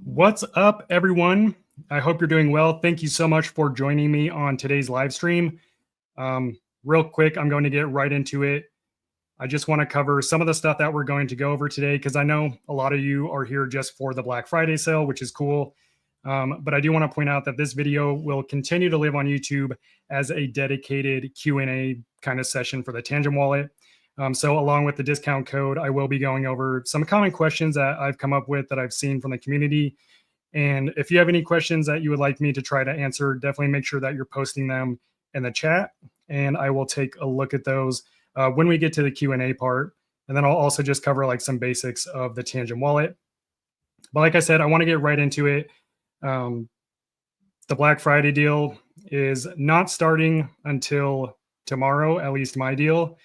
What's up, everyone? I hope you're doing well. Thank you so much for joining me on today's live stream. Real quick, I'm going to get right into it. I just want to cover some of the stuff that we're going to go over today because I know a lot of you are here just for the Black Friday sale, which is cool. But I do want to point out that this video will continue to live on YouTube as a dedicated Q&A kind of session for the Tangem wallet. So along with the discount code, I will be going over some common questions that I've come up with that I've seen from the community. And if you have any questions that you would like me to try to answer, definitely make sure that you're posting them in the chat, and I will take a look at those when we get to the Q&A part. And then I'll also just cover like some basics of the Tangem wallet. But like I said, I want to get right into it. The Black Friday deal is not starting until tomorrow, at least my deal.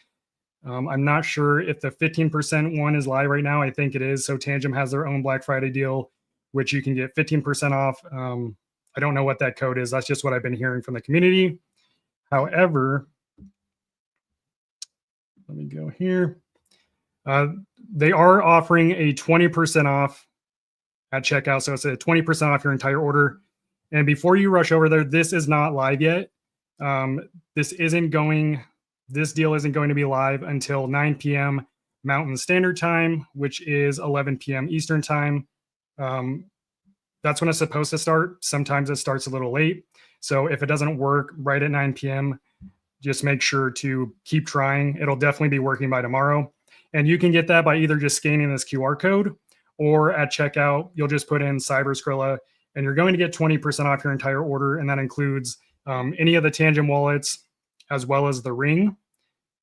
I'm not sure if the 15% one is live right now. I think it is. So Tangem has their own Black Friday deal, which you can get 15% off. I don't know what that code is. That's just what I've been hearing from the community. However, let me go here. They are offering a 20% off at checkout. So it's a 20% off your entire order. And before you rush over there, this is not live yet. This deal isn't going to be live until 9 p.m. Mountain Standard Time, which is 11 p.m. Eastern Time. That's when it's supposed to start. Sometimes it starts a little late. So if it doesn't work right at 9 p.m., just make sure to keep trying. It'll definitely be working by tomorrow. And you can get that by either just scanning this QR code, or at checkout, you'll just put in Cyberskrilla, and you're going to get 20% off your entire order. And that includes any of the Tangem wallets, as well as the Ring.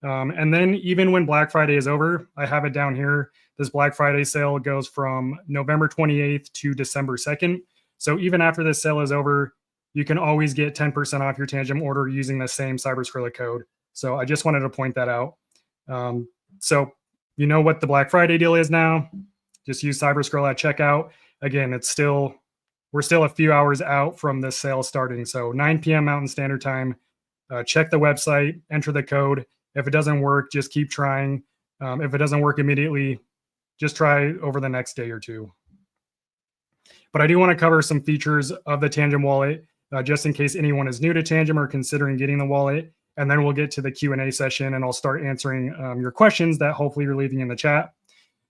And then even when Black Friday is over, I have it down here. This Black Friday sale goes from November 28th to December 2nd. So even after this sale is over, you can always get 10% off your Tangem order using the same Cyberskrilla code. So I just wanted to point that out. So you know what the Black Friday deal is now. Just use Cyberskrilla at checkout. Again, we're still a few hours out from this sale starting. So 9 p.m. Mountain Standard Time. Check the website, enter the code. If it doesn't work, just keep trying. If it doesn't work immediately, just try over the next day or two. But I do want to cover some features of the Tangem wallet, just in case anyone is new to Tangem or considering getting the wallet. And then we'll get to the Q&A session, and I'll start answering your questions that hopefully you're leaving in the chat.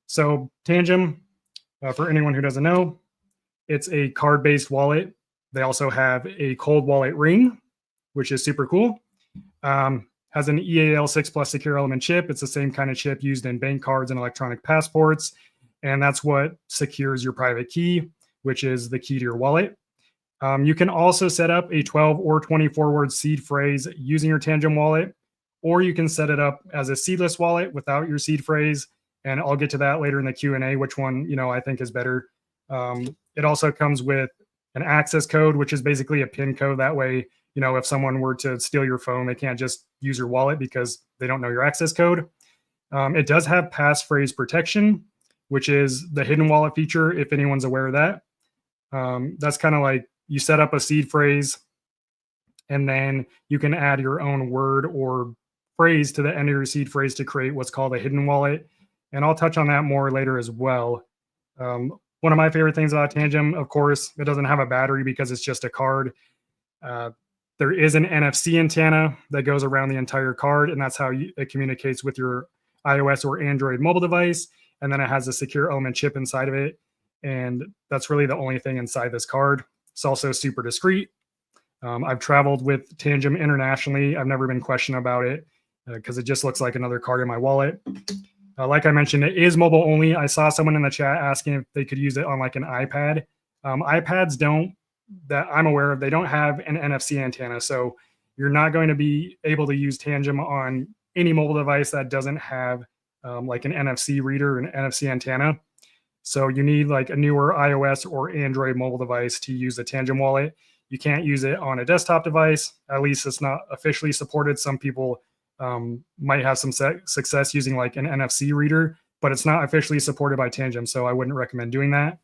So Tangem, for anyone who doesn't know, it's a card-based wallet. They also have a cold wallet ring, which is super cool. Has an EAL6 Plus secure element chip. It's the same kind of chip used in bank cards and electronic passports. And that's what secures your private key, which is the key to your wallet. You can also set up a 12 or 24 word seed phrase using your Tangem wallet, or you can set it up as a seedless wallet without your seed phrase. And I'll get to that later in the Q&A, which one, I think is better. It also comes with an access code, which is basically a PIN code. That way, if someone were to steal your phone, they can't just use your wallet because they don't know your access code. It does have passphrase protection, which is the hidden wallet feature, if anyone's aware of that. That's kind of like you set up a seed phrase, and then you can add your own word or phrase to the end of your seed phrase to create what's called a hidden wallet. And I'll touch on that more later as well. One of my favorite things about Tangem, of course, it doesn't have a battery because it's just a card. There is an NFC antenna that goes around the entire card, and that's how it communicates with your iOS or Android mobile device. And then it has a secure element chip inside of it. And that's really the only thing inside this card. It's also super discreet. I've traveled with Tangem internationally. I've never been questioned about it because it just looks like another card in my wallet. Like I mentioned, it is mobile only. I saw someone in the chat asking if they could use it on like an iPad. iPads don't, that I'm aware of, they don't have an NFC antenna. So you're not going to be able to use Tangem on any mobile device that doesn't have like an NFC reader or an NFC antenna. So you need like a newer iOS or Android mobile device to use the Tangem wallet. You can't use it on a desktop device. At least it's not officially supported. Some people might have some success using like an NFC reader, but it's not officially supported by Tangem. So I wouldn't recommend doing that.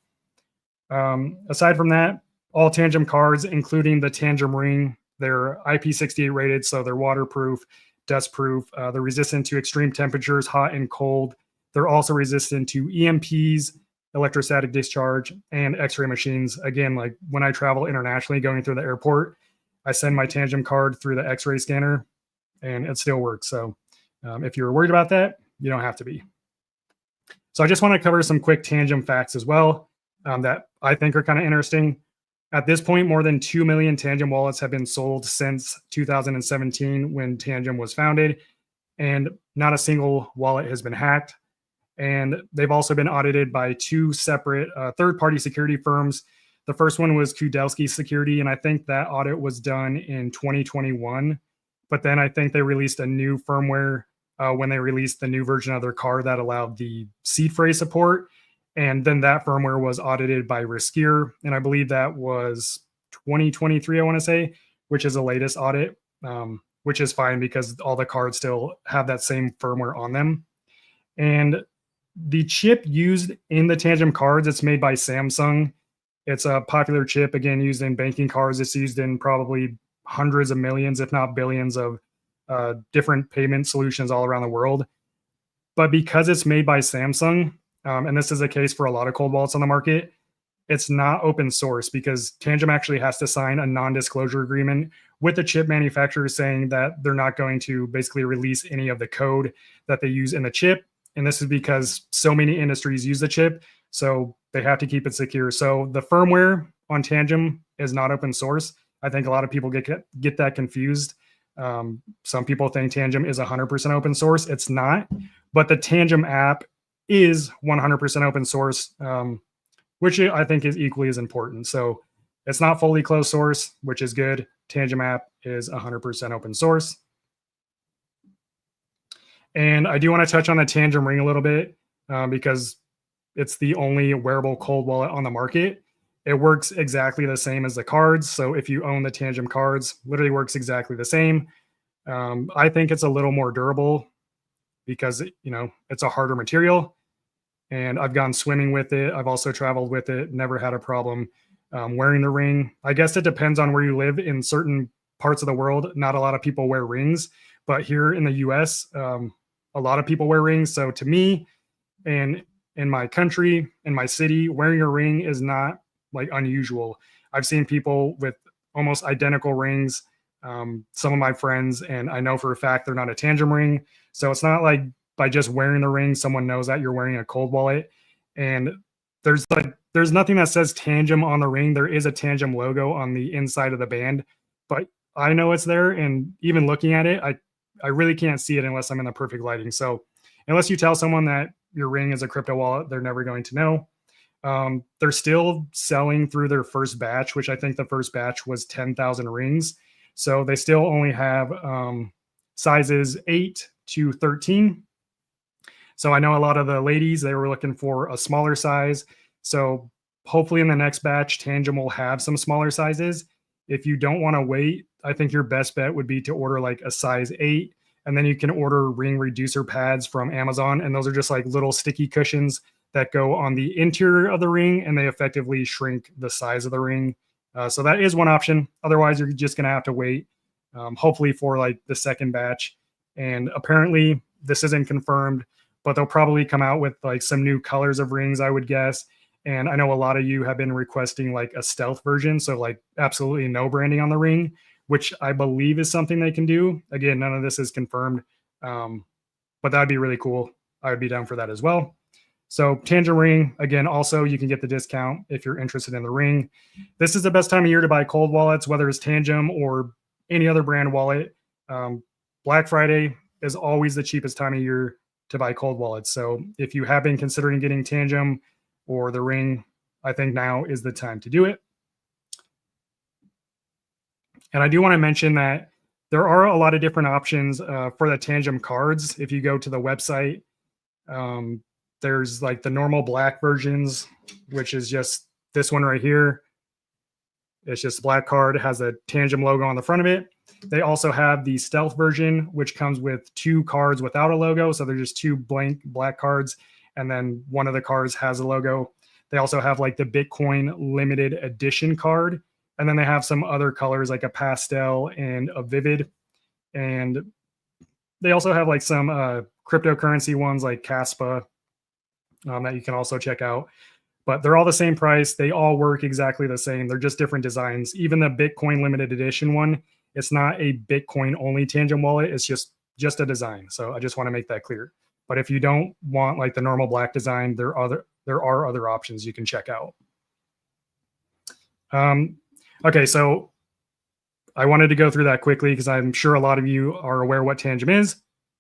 Aside from that, all Tangem cards, including the Tangem Ring, they're IP68 rated, so they're waterproof, dustproof. They're resistant to extreme temperatures, hot and cold. They're also resistant to EMPs, electrostatic discharge, and x-ray machines. Again, like when I travel internationally going through the airport, I send my Tangem card through the x-ray scanner and it still works. So if you're worried about that, you don't have to be. So I just want to cover some quick Tangem facts as well that I think are kind of interesting. At this point, more than 2 million Tangem wallets have been sold since 2017 when Tangem was founded, and not a single wallet has been hacked. And they've also been audited by two separate third-party security firms. The first one was Kudelski Security, and I think that audit was done in 2021. But then I think they released a new firmware when they released the new version of their card that allowed the seed phrase support. And then that firmware was audited by Riskier, and I believe that was 2023, I want to say, which is the latest audit, which is fine because all the cards still have that same firmware on them. And the chip used in the Tangem cards, it's made by Samsung. It's a popular chip, again, used in banking cards. It's used in probably hundreds of millions, if not billions, of different payment solutions all around the world. But because it's made by Samsung, and this is the case for a lot of cold wallets on the market, it's not open source because Tangem actually has to sign a non-disclosure agreement with the chip manufacturer saying that they're not going to basically release any of the code that they use in the chip. And this is because so many industries use the chip, so they have to keep it secure. So the firmware on Tangem is not open source. I think a lot of people get that confused. Some people think Tangem is 100% open source. It's not, but the Tangem app is 100% open source, which I think is equally as important. So it's not fully closed source, which is good. Tangem app is 100% open source. And I do want to touch on the Tangem Ring a little bit because it's the only wearable cold wallet on the market. It works exactly the same as the cards. So if you own the Tangem cards, literally works exactly the same. I think it's a little more durable because it's a harder material. And I've gone swimming with it. I've also traveled with it, never had a problem wearing the ring. I guess it depends on where you live. In certain parts of the world, not a lot of people wear rings, but here in the US, a lot of people wear rings. So to me, and in my country, in my city, wearing a ring is not like unusual. I've seen people with almost identical rings, some of my friends, and I know for a fact they're not a Tangem ring. So it's not like by just wearing the ring, someone knows that you're wearing a cold wallet. And there's nothing that says Tangem on the ring. There is a Tangem logo on the inside of the band, but I know it's there. And even looking at it, I really can't see it unless I'm in the perfect lighting. So unless you tell someone that your ring is a crypto wallet, they're never going to know. They're still selling through their first batch, which I think the first batch was 10,000 rings. So they still only have sizes 8 to 13. So I know a lot of the ladies, they were looking for a smaller size. So hopefully in the next batch, Tangem will have some smaller sizes. If you don't want to wait, I think your best bet would be to order like a size 8. And then you can order ring reducer pads from Amazon. And those are just like little sticky cushions that go on the interior of the ring, and they effectively shrink the size of the ring. So that is one option. Otherwise, you're just going to have to wait, hopefully for like the second batch. And apparently this isn't confirmed, but they'll probably come out with like some new colors of rings, I would guess. And I know a lot of you have been requesting like a stealth version. So like absolutely no branding on the ring, which I believe is something they can do. Again, none of this is confirmed, but that'd be really cool. I would be down for that as well. So Tangem Ring, again, also you can get the discount if you're interested in the ring. This is the best time of year to buy cold wallets, whether it's Tangem or any other brand wallet. Black Friday is always the cheapest time of year to buy cold wallets. So if you have been considering getting Tangem or the ring, I think now is the time to do it. And I do want to mention that there are a lot of different options for the Tangem cards. If you go to the website, there's like the normal black versions, which is just this one right here. It's just a black card. It has a Tangem logo on the front of it. They also have the stealth version, which comes with 2 cards without a logo. So they're just 2 blank black cards. And then one of the cards has a logo. They also have like the Bitcoin limited edition card. And then they have some other colors like a pastel and a vivid. And they also have like some cryptocurrency ones like Caspa that you can also check out. but they're all the same price. They all work exactly the same. They're just different designs. Even the Bitcoin limited edition one, it's not a Bitcoin only Tangem wallet. It's just a design. So I just want to make that clear. But if you don't want like the normal black design, there are other options you can check out. Okay, so I wanted to go through that quickly because I'm sure a lot of you are aware what Tangem is.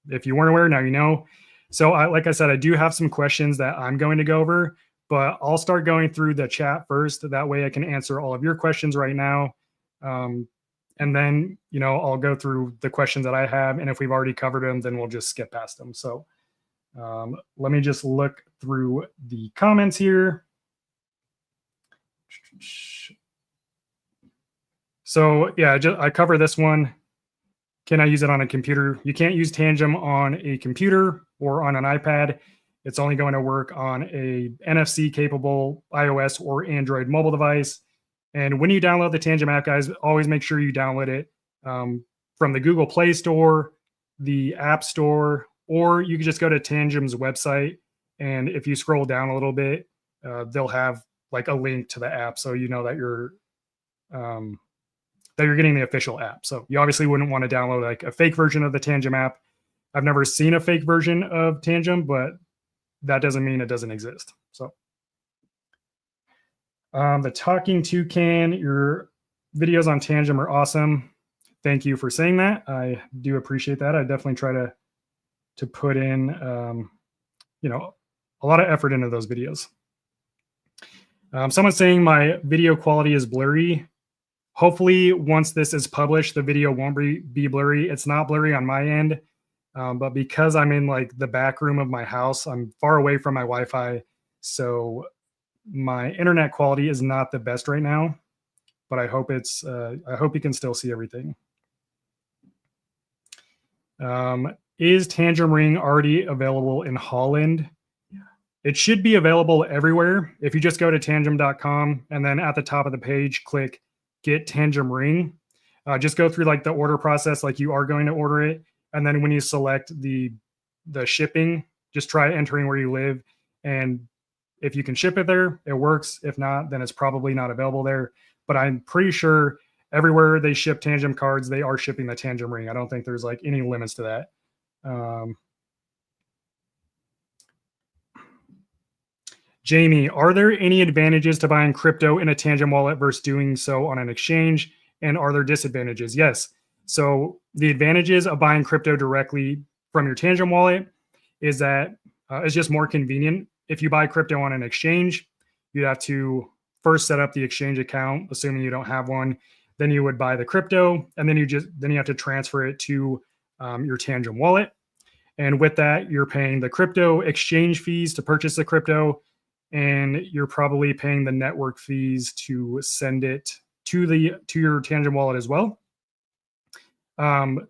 If you weren't aware, now you know. So like I said, I do have some questions that I'm going to go over, but I'll start going through the chat first. That way I can answer all of your questions right now. And then, I'll go through the questions that I have. And if we've already covered them, then we'll just skip past them. So let me just look through the comments here. So yeah, I cover this one. Can I use it on a computer? You can't use Tangem on a computer or on an iPad. It's only going to work on a NFC capable iOS or Android mobile device. And when you download the Tangem app, guys, always make sure you download it from the Google Play Store, the App Store, or you can just go to Tangem's website. And if you scroll down a little bit, they'll have like a link to the app, so you know that you're getting the official app. So you obviously wouldn't want to download like a fake version of the Tangem app. I've never seen a fake version of Tangem, but that doesn't mean it doesn't exist. So the Talking Toucan, your videos on Tangem are awesome. Thank you for saying that. I do appreciate that. I definitely try to put in, a lot of effort into those videos. Someone's saying my video quality is blurry. Hopefully, once this is published, the video won't be blurry. It's not blurry on my end, but because I'm in like the back room of my house, I'm far away from my Wi-Fi, so my internet quality is not the best right now. But I hope I hope you can still see everything. Is Tangem Ring already available in Holland? It should be available everywhere. If you just go to tangem.com and then at the top of the page, click Get Tangem Ring. Just go through like the order process like you are going to order it. And then when you select the shipping, just try entering where you live. And if you can ship it there, it works. If not, then it's probably not available there. But I'm pretty sure everywhere they ship Tangem cards, they are shipping the Tangem Ring. I don't think there's like any limits to that. Jamie, are there any advantages to buying crypto in a Tangem wallet versus doing so on an exchange? And are there disadvantages? Yes. So the advantages of buying crypto directly from your Tangem wallet is that it's just more convenient. If you buy crypto on an exchange, you'd have to first set up the exchange account, assuming you don't have one. Then you would buy the crypto, and then you have to transfer it to your Tangem wallet. And with that, you're paying the crypto exchange fees to purchase the crypto, and you're probably paying the network fees to send it to your Tangem wallet as well.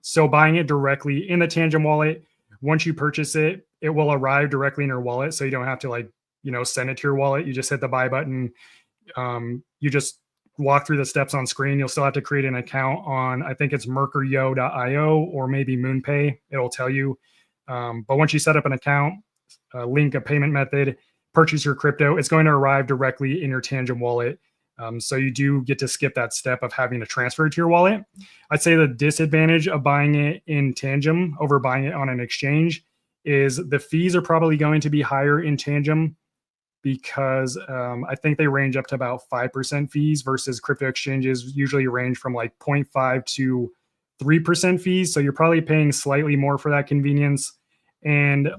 So buying it directly in the Tangem wallet, once you purchase it, it will arrive directly in your wallet. So you don't have to send it to your wallet. You just hit the buy button. You just walk through the steps on screen. You'll still have to create an account on, I think it's mercurio.io or maybe MoonPay. It'll tell you. But once you set up an account, link a payment method, purchase your crypto, it's going to arrive directly in your Tangem wallet. So you do get to skip that step of having to transfer it to your wallet. I'd say the disadvantage of buying it in Tangem over buying it on an exchange is the fees are probably going to be higher in Tangem because I think they range up to about 5% fees versus crypto exchanges usually range from like 0.5 to 3% fees. So you're probably paying slightly more for that convenience. And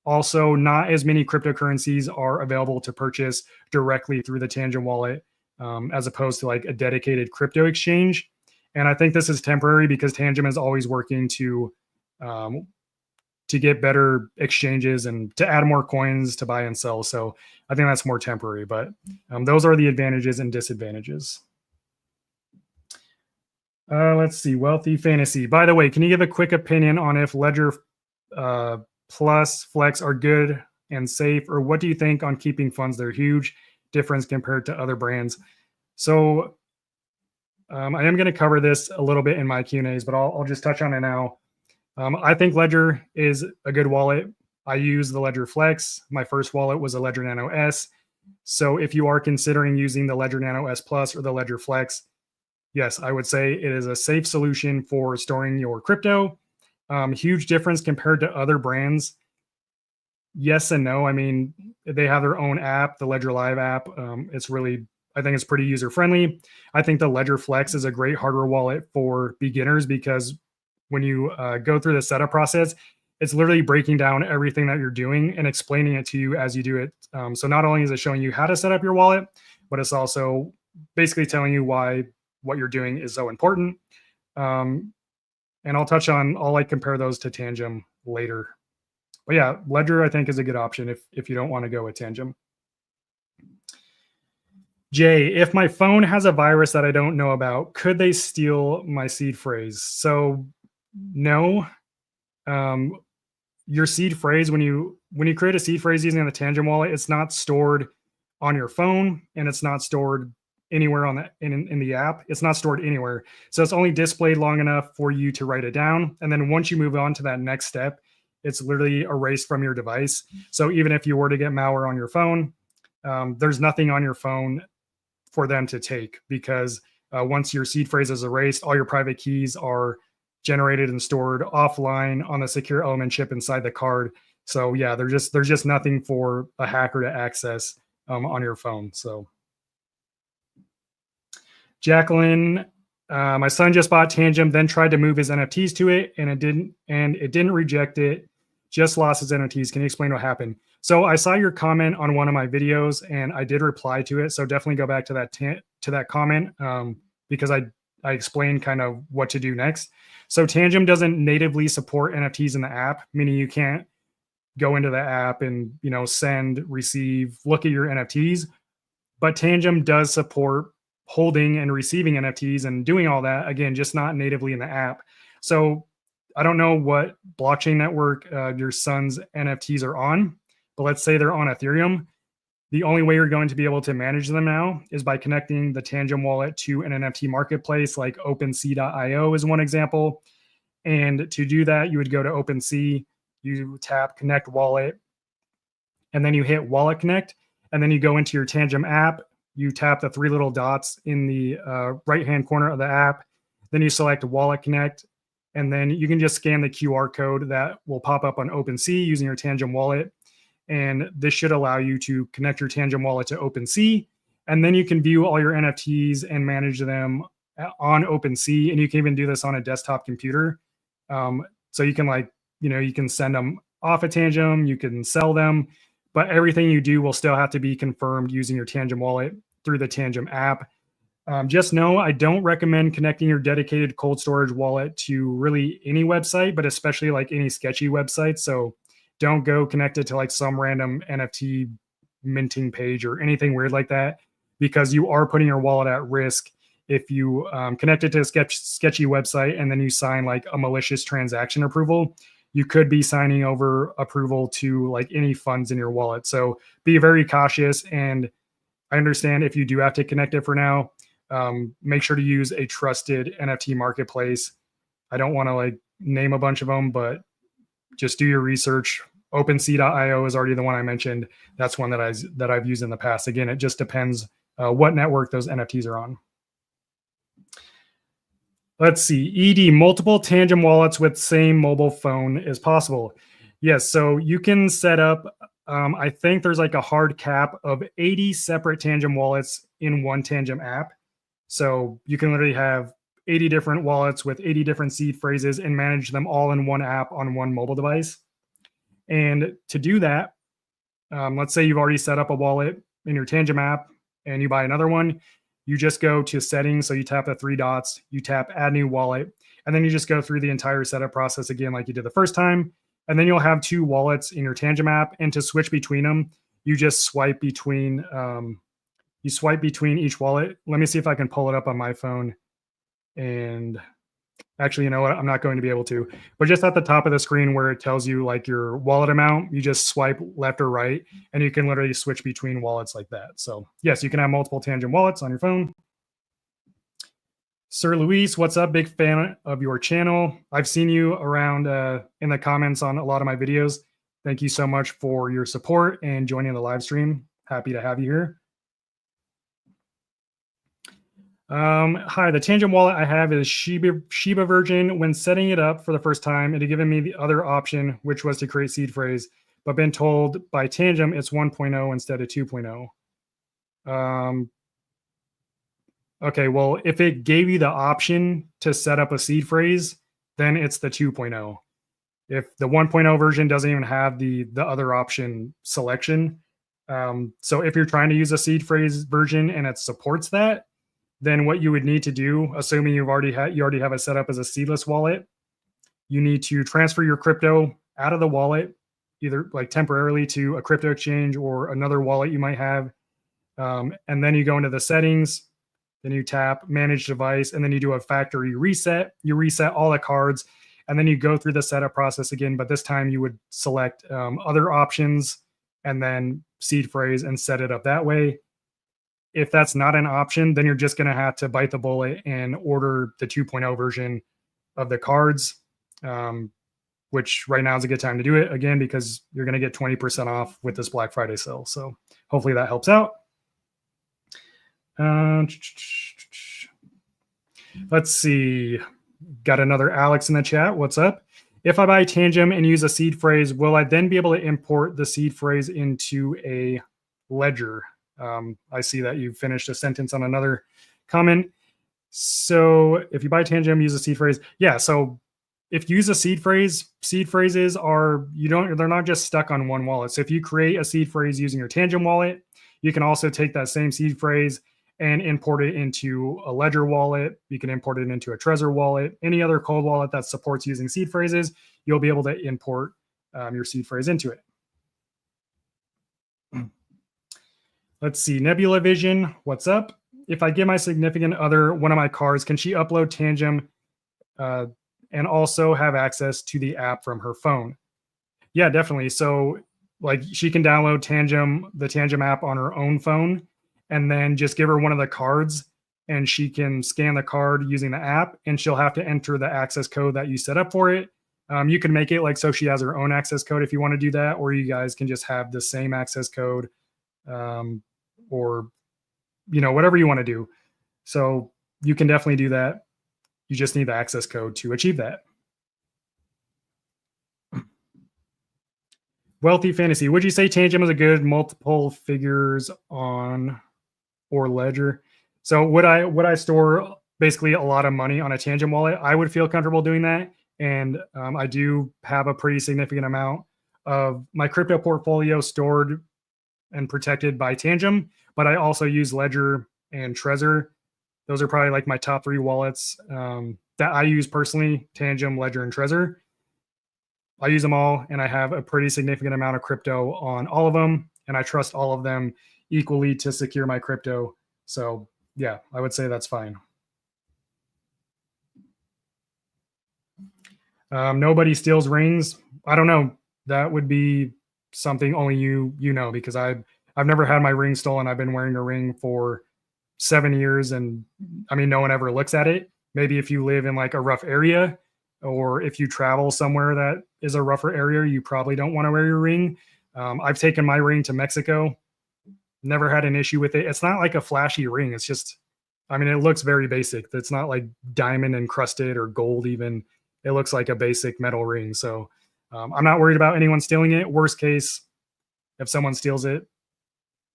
also, not as many cryptocurrencies are available to purchase directly through the Tangem wallet as opposed to like a dedicated crypto exchange. And I think this is temporary because Tangem is always working to get better exchanges and to add more coins to buy and sell. So I think that's more temporary, but those are the advantages and disadvantages. Let's see, Wealthy Fantasy. By the way, can you give a quick opinion on if Ledger Plus Flex are good and safe, or what do you think on keeping funds? They're huge difference compared to other brands. So I am going to cover this a little bit in my Q&As, but I'll just touch on it now. I think Ledger is a good wallet. I use the Ledger Flex. My first wallet was a Ledger Nano S. So if you are considering using the Ledger Nano S Plus or the Ledger Flex, yes, I would say it is a safe solution for storing your crypto. Huge difference compared to other brands. Yes and no. I mean, they have their own app, the Ledger Live app. It's really, I think it's pretty user friendly. I think the Ledger Flex is a great hardware wallet for beginners because when you go through the setup process, it's literally breaking down everything that you're doing and explaining it to you as you do it. So not only is it showing you how to set up your wallet, but it's also basically telling you why what you're doing is so important. And I'll like compare those to Tangem later. But yeah, Ledger I think is a good option if you don't want to go with Tangem. Jay, if my phone has a virus that I don't know about, could they steal my seed phrase? So no. Your seed phrase, when you create a seed phrase using the Tangem wallet, it's not stored on your phone and it's not stored anywhere on the in the app. It's not stored anywhere. So it's only displayed long enough for you to write it down. And then once you move on to that next step, it's literally erased from your device. So even if you were to get malware on your phone, there's nothing on your phone for them to take because once your seed phrase is erased, all your private keys are generated and stored offline on the secure element chip inside the card. So yeah, there's just nothing for a hacker to access on your phone. So Jacqueline, my son just bought Tangem, then tried to move his NFTs to it, and it didn't reject it. Just lost his NFTs. Can you explain what happened? So I saw your comment on one of my videos, and I did reply to it. So definitely go back to that comment because I explained kind of what to do next. So Tangem doesn't natively support NFTs in the app, meaning you can't go into the app and send, receive, look at your NFTs. But Tangem does support holding and receiving NFTs and doing all that, again, just not natively in the app. So I don't know what blockchain network your son's NFTs are on, but let's say they're on Ethereum. The only way you're going to be able to manage them now is by connecting the Tangem wallet to an NFT marketplace like OpenSea.io is one example. And to do that, you would go to OpenSea, you tap Connect Wallet, and then you hit Wallet Connect, and then you go into your Tangem app, you tap the three little dots in the right-hand corner of the app, then you select Wallet Connect, and then you can just scan the QR code that will pop up on OpenSea using your Tangem wallet. And this should allow you to connect your Tangem wallet to OpenSea. And then you can view all your NFTs and manage them on OpenSea. And you can even do this on a desktop computer. So you can you can send them off a Tangem, you can sell them, but everything you do will still have to be confirmed using your Tangem wallet through the Tangem app. Just know I don't recommend connecting your dedicated cold storage wallet to really any website, but especially like any sketchy website. So don't go connect it to like some random NFT minting page or anything weird like that, because you are putting your wallet at risk if you connect it to a sketchy website and then you sign like a malicious transaction approval. You could be signing over approval to like any funds in your wallet. So be very cautious. And I understand if you do have to connect it for now, make sure to use a trusted NFT marketplace. I don't want to like name a bunch of them, but just do your research. OpenSea.io is already the one I mentioned. That's one that I've used in the past. Again, it just depends what network those NFTs are on. Let's see. ED, multiple Tangem wallets with same mobile phone is possible. Yes, so you can set up, I think there's like a hard cap of 80 separate Tangem wallets in one Tangem app. So you can literally have 80 different wallets with 80 different seed phrases and manage them all in one app on one mobile device. And to do that, let's say you've already set up a wallet in your Tangem app and you buy another one. You just go to settings. So you tap the three dots, you tap add new wallet, and then you just go through the entire setup process again like you did the first time. And then you'll have two wallets in your Tangem app. And to switch between them, you just swipe between each wallet. Let me see if I can pull it up on my phone. And actually, you know what? I'm not going to be able to. But just at the top of the screen where it tells you like your wallet amount, you just swipe left or right, and you can literally switch between wallets like that. So yes, you can have multiple Tangem wallets on your phone. Sir Luis, what's up? Big fan of your channel. I've seen you around in the comments on a lot of my videos. Thank you so much for your support and joining the live stream. happy to have you here. Hi, the Tangem wallet I have is Shiba version. When setting it up for the first time, it had given me the other option, which was to create seed phrase, but been told by Tangem it's 1.0 instead of 2.0. Okay, well, if it gave you the option to set up a seed phrase, then it's the 2.0. If the 1.0 version doesn't even have the other option selection, so if you're trying to use a seed phrase version and it supports that, then what you would need to do, assuming you already have it set up as a seedless wallet, you need to transfer your crypto out of the wallet, either like temporarily to a crypto exchange or another wallet you might have. And then you go into the settings, then you tap manage device, and then you do a factory reset. You reset all the cards, and then you go through the setup process again. But this time you would select other options and then seed phrase and set it up that way. If that's not an option, then you're just going to have to bite the bullet and order the 2.0 version of the cards, which right now is a good time to do it again, because you're going to get 20% off with this Black Friday sale. So hopefully that helps out. Let's see. Got another Alex in the chat. What's up? If I buy Tangem and use a seed phrase, will I then be able to import the seed phrase into a ledger? I see that you finished a sentence on another comment. So if you buy Tangem, use a seed phrase. Yeah. So if you use a seed phrase, seed phrases they're not just stuck on one wallet. So if you create a seed phrase using your Tangem wallet, you can also take that same seed phrase and import it into a Ledger wallet. You can import it into a Trezor wallet, any other cold wallet that supports using seed phrases. You'll be able to import your seed phrase into it. Let's see, Nebula Vision, what's up? If I give my significant other one of my cards, can she upload Tangem and also have access to the app from her phone? Yeah, definitely. So like she can download the Tangem app on her own phone, and then just give her one of the cards and she can scan the card using the app, and she'll have to enter the access code that you set up for it. You can make it like so she has her own access code if you want to do that, or you guys can just have the same access code, or whatever you want to do. So you can definitely do that. You just need the access code to achieve that. Wealthy Fantasy, would you say Tangem is a good multiple figures on or ledger? So would I store basically a lot of money on a Tangem wallet? I would feel comfortable doing that. And I do have a pretty significant amount of my crypto portfolio stored and protected by Tangem, but I also use Ledger and Trezor. Those are probably like my top 3 wallets that I use personally: Tangem, Ledger, and Trezor. I use them all, and I have a pretty significant amount of crypto on all of them, and I trust all of them equally to secure my crypto. So yeah, I would say that's fine. Nobody steals rings. I don't know. That would be something only you know, because I've never had my ring stolen. I've been wearing a ring for 7 years, and I mean, no one ever looks at it. Maybe if you live in like a rough area, or if you travel somewhere that is a rougher area, you probably don't want to wear your ring. I've taken my ring to Mexico, never had an issue with it. It's not like a flashy ring. It's just, I mean, it looks very basic. It's not like diamond encrusted or gold even. It looks like a basic metal ring. So I'm not worried about anyone stealing it. Worst case, if someone steals it,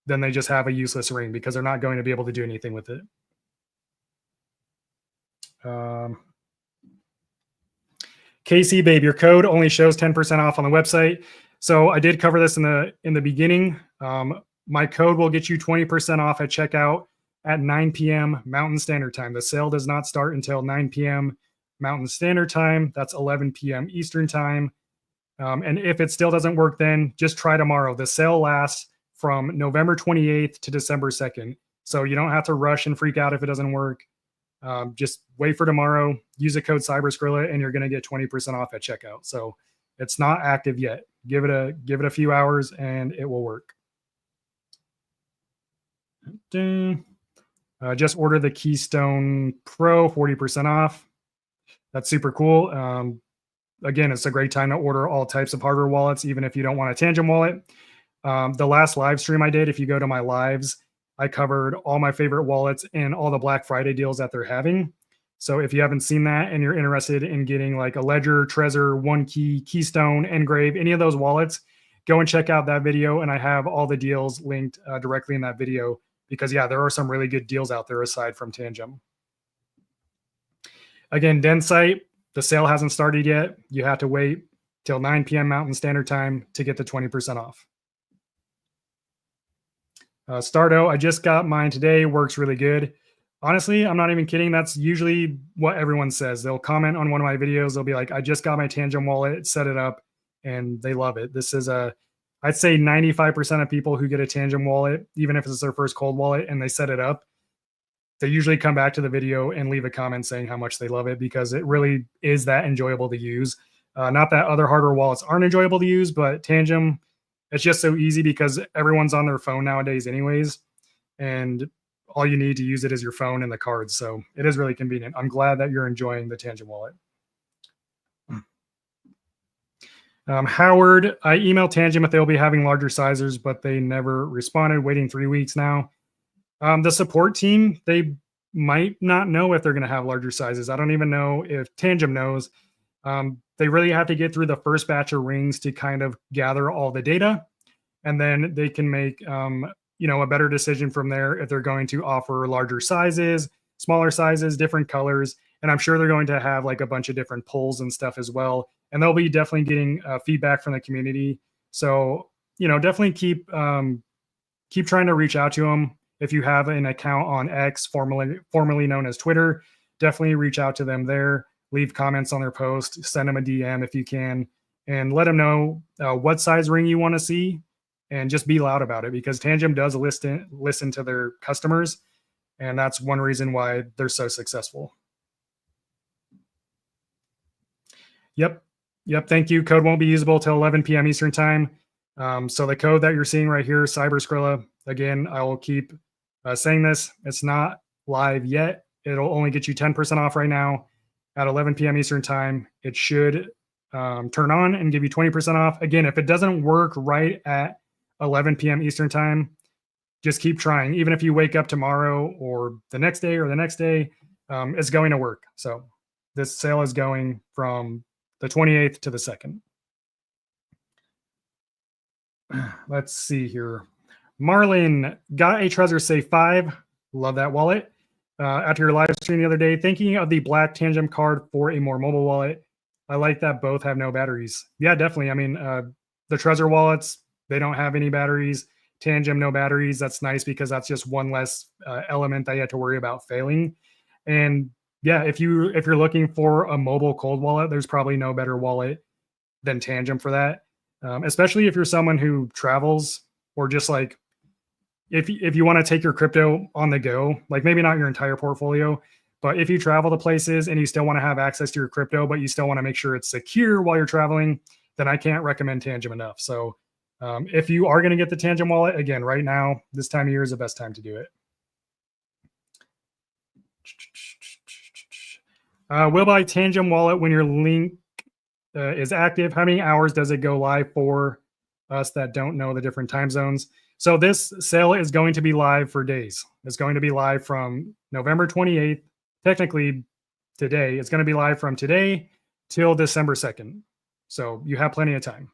then they just have a useless ring because they're not going to be able to do anything with it. KC Babe, your code only shows 10% off on the website. So I did cover this in the beginning. My code will get you 20% off at checkout at 9 p.m. Mountain Standard Time. The sale does not start until 9 p.m. Mountain Standard Time. That's 11 p.m. Eastern Time. And if it still doesn't work, then just try tomorrow. The sale lasts from November 28th to December 2nd. So you don't have to rush and freak out if it doesn't work. Just wait for tomorrow, use the code Cyberskrilla, and you're going to get 20% off at checkout. So it's not active yet. Give it a few hours and it will work. Just order the Keystone Pro, 40% off. That's super cool. Again, it's a great time to order all types of hardware wallets, even if you don't want a Tangem wallet. The last live stream I did, if you go to my lives, I covered all my favorite wallets and all the Black Friday deals that they're having. So if you haven't seen that and you're interested in getting like a Ledger, Trezor, One Key, Keystone, Engrave, any of those wallets, go and check out that video. And I have all the deals linked directly in that video because, yeah, there are some really good deals out there aside from Tangem. Again, Densite, the sale hasn't started yet. You have to wait till 9 p.m. Mountain Standard Time to get the 20% off. Stardo, I just got mine today. Works really good. Honestly, I'm not even kidding. That's usually what everyone says. They'll comment on one of my videos. They'll be like, I just got my Tangem wallet, set it up, and they love it. This is I'd say 95% of people who get a Tangem wallet, even if it's their first cold wallet and they set it up, they usually come back to the video and leave a comment saying how much they love it because it really is that enjoyable to use. Not that other hardware wallets aren't enjoyable to use, but Tangem, it's just so easy because everyone's on their phone nowadays anyways. And all you need to use it is your phone and the cards. So it is really convenient. I'm glad that you're enjoying the Tangem wallet. Howard, I emailed Tangem if they'll be having larger sizes, but they never responded, waiting 3 weeks now. The support team, they might not know if they're going to have larger sizes. I don't even know if Tangem knows. They really have to get through the first batch of rings to kind of gather all the data. And then they can make a better decision from there if they're going to offer larger sizes, smaller sizes, different colors. And I'm sure they're going to have like a bunch of different polls and stuff as well. And they'll be definitely getting feedback from the community. So, definitely keep trying to reach out to them. If you have an account on X, formerly known as Twitter, definitely reach out to them there. Leave comments on their post, send them a DM if you can, and let them know what size ring you want to see. And just be loud about it because Tangem does listen to their customers. And that's one reason why they're so successful. Yep. Thank you. Code won't be usable till 11 p.m. Eastern time. So the code that you're seeing right here, Cyberskrilla, again, I will keep saying this. It's not live yet. It'll only get you 10% off right now at 11 p.m. Eastern time. It should turn on and give you 20% off. Again, if it doesn't work right at 11 p.m. Eastern time, just keep trying. Even if you wake up tomorrow or the next day, it's going to work. So this sale is going from the 28th to the 2nd. Let's see here. Marlin, got a Trezor Safe 5. Love that wallet. After your live stream the other day, thinking of the black Tangem card for a more mobile wallet. I like that both have no batteries. Yeah, definitely. I mean, the Trezor wallets, they don't have any batteries. Tangem, no batteries. That's nice because that's just one less element that you have to worry about failing. And yeah, if you're looking for a mobile cold wallet, there's probably no better wallet than Tangem for that. Especially if you're someone who travels or just like if you want to take your crypto on the go, like maybe not your entire portfolio, but if you travel to places and you still want to have access to your crypto, but you still want to make sure it's secure while you're traveling, then I can't recommend Tangem enough. So if you are going to get the Tangem wallet, again, right now, this time of year is the best time to do it. Will buy Tangem wallet when your link is active. How many hours does it go live for us that don't know the different time zones? So this sale is going to be live for days. It's going to be live from November 28th. Technically today, it's going to be live from today till December 2nd. So you have plenty of time.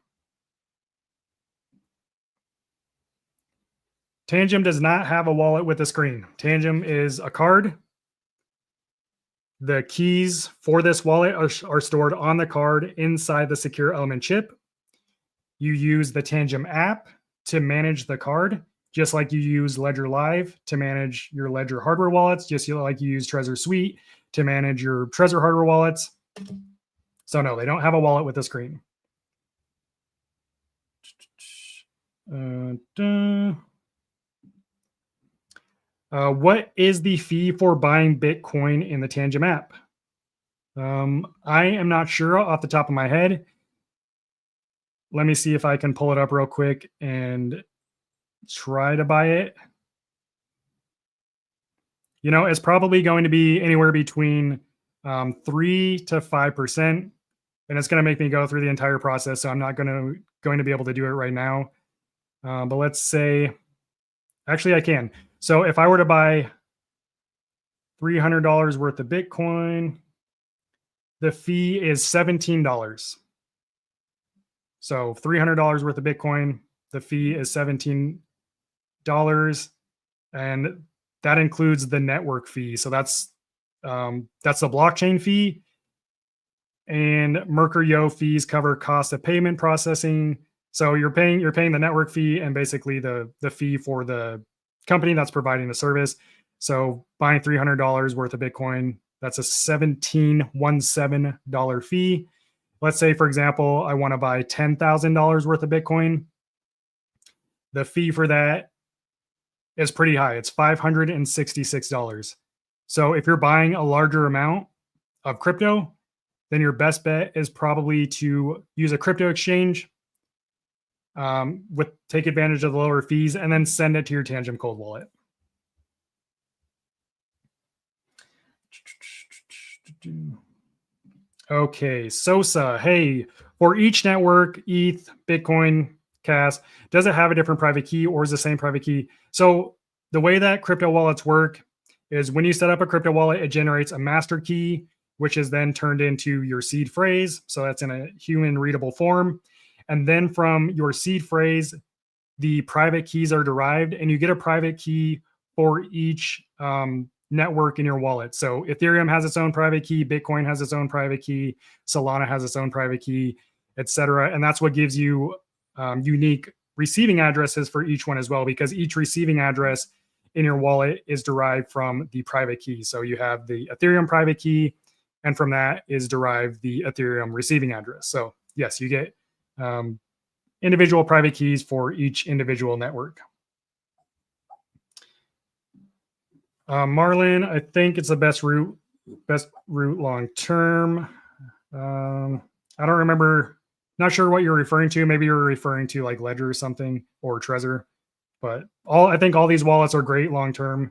Tangem does not have a wallet with a screen. Tangem is a card. The keys for this wallet are stored on the card inside the secure element chip. You use the Tangem app to manage the card, just like you use Ledger Live to manage your Ledger hardware wallets, just like you use Trezor Suite to manage your Trezor hardware wallets. So no, they don't have a wallet with a screen. What is the fee for buying Bitcoin in the Tangem app? I am not sure off the top of my head. Let me see if I can pull it up real quick and try to buy it. It's probably going to be anywhere between 3 to 5%, and it's going to make me go through the entire process. So I'm not going to be able to do it right now. But let's say, actually I can. So if I were to buy $300 worth of Bitcoin, the fee is $17. So $300 worth of Bitcoin, the fee is $17, and that includes the network fee. So that's the blockchain fee, and Merkur fees cover cost of payment processing. So you're paying the network fee and basically the fee for the company that's providing the service. So buying $300 worth of Bitcoin, that's a $17.17 fee. Let's say, for example, I want to buy $10,000 worth of Bitcoin. The fee for that is pretty high. It's $566. So if you're buying a larger amount of crypto, then your best bet is probably to use a crypto exchange, take advantage of the lower fees, and then send it to your Tangem cold wallet. Okay, Sosa, hey, for each network, ETH, Bitcoin, Cas, does it have a different private key or is the same private key? So the way that crypto wallets work is when you set up a crypto wallet, it generates a master key, which is then turned into your seed phrase. So that's in a human readable form. And then from your seed phrase, the private keys are derived, and you get a private key for each network in your wallet. So Ethereum has its own private key, Bitcoin has its own private key, Solana has its own private key, etc. And that's what gives you unique receiving addresses for each one as well, because each receiving address in your wallet is derived from the private key. So you have the Ethereum private key, and from that is derived the Ethereum receiving address. So yes, you get individual private keys for each individual network. Marlon, I think it's the best route long term. I don't remember, not sure what you're referring to. Maybe you're referring to like Ledger or something, or Trezor. But I think all these wallets are great long term.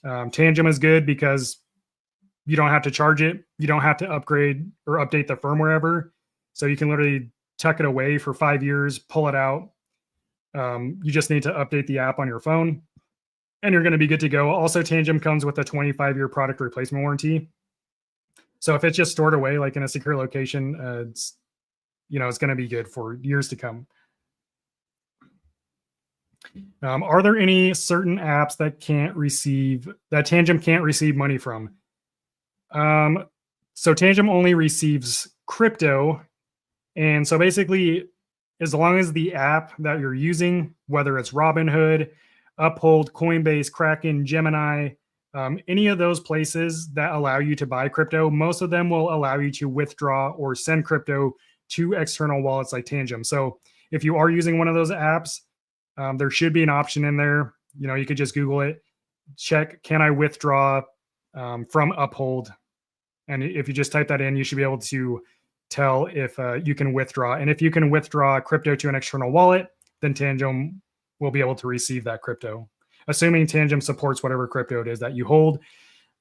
Tangem is good because you don't have to charge it. You don't have to upgrade or update the firmware ever. So you can literally tuck it away for 5 years, pull it out. You just need to update the app on your phone, and you're going to be good to go. Also, Tangem comes with a 25-year product replacement warranty. So if it's just stored away like in a secure location, it's going to be good for years to come. Are there any certain apps that Tangem can't receive money from? So Tangem only receives crypto. And so basically, as long as the app that you're using, whether it's Robinhood, Uphold, Coinbase, Kraken, Gemini, any of those places that allow you to buy crypto, most of them will allow you to withdraw or send crypto to external wallets like Tangem. So if you are using one of those apps, there should be an option in there. You could just Google it, check, can I withdraw from Uphold? And if you just type that in, you should be able to tell if you can withdraw. And if you can withdraw crypto to an external wallet, then Tangem will be able to receive that crypto, assuming Tangem supports whatever crypto it is that you hold.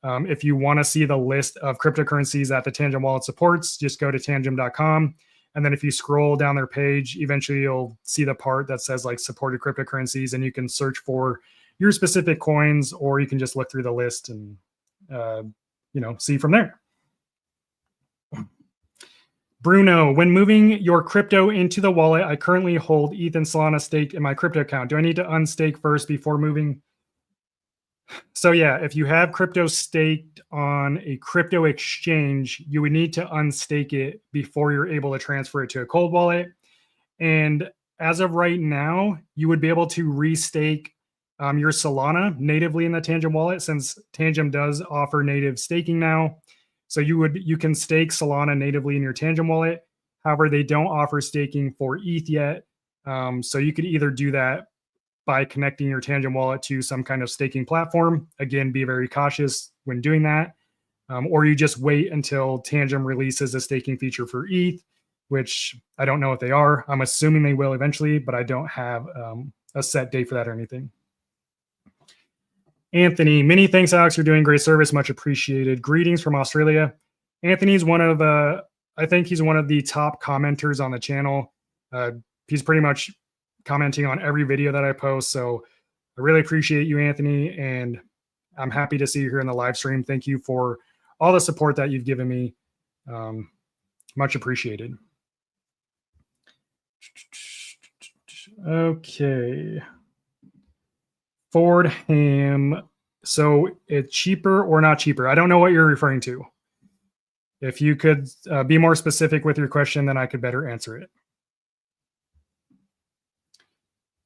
If you want to see the list of cryptocurrencies that the Tangem wallet supports, just go to tangem.com. And then if you scroll down their page, eventually you'll see the part that says like supported cryptocurrencies, and you can search for your specific coins, or you can just look through the list and see from there. Bruno, when moving your crypto into the wallet, I currently hold ETH and Solana staked in my crypto account. Do I need to unstake first before moving? So yeah, if you have crypto staked on a crypto exchange, you would need to unstake it before you're able to transfer it to a cold wallet. And as of right now, you would be able to restake your Solana natively in the Tangem wallet, since Tangem does offer native staking now. So you can stake Solana natively in your Tangem wallet. However, they don't offer staking for ETH yet. So you could either do that by connecting your Tangem wallet to some kind of staking platform. Again, be very cautious when doing that. Or you just wait until Tangem releases a staking feature for ETH, which I don't know if they are. I'm assuming they will eventually, but I don't have a set date for that or anything. Anthony, many thanks, Alex. You're doing great service. Much appreciated. Greetings from Australia. Anthony's I think he's one of the top commenters on the channel. He's pretty much commenting on every video that I post. So I really appreciate you, Anthony, and I'm happy to see you here in the live stream. Thank you for all the support that you've given me. Much appreciated. Okay. Ford ham. So it's cheaper or not cheaper? I don't know what you're referring to. If you could be more specific with your question, then I could better answer it.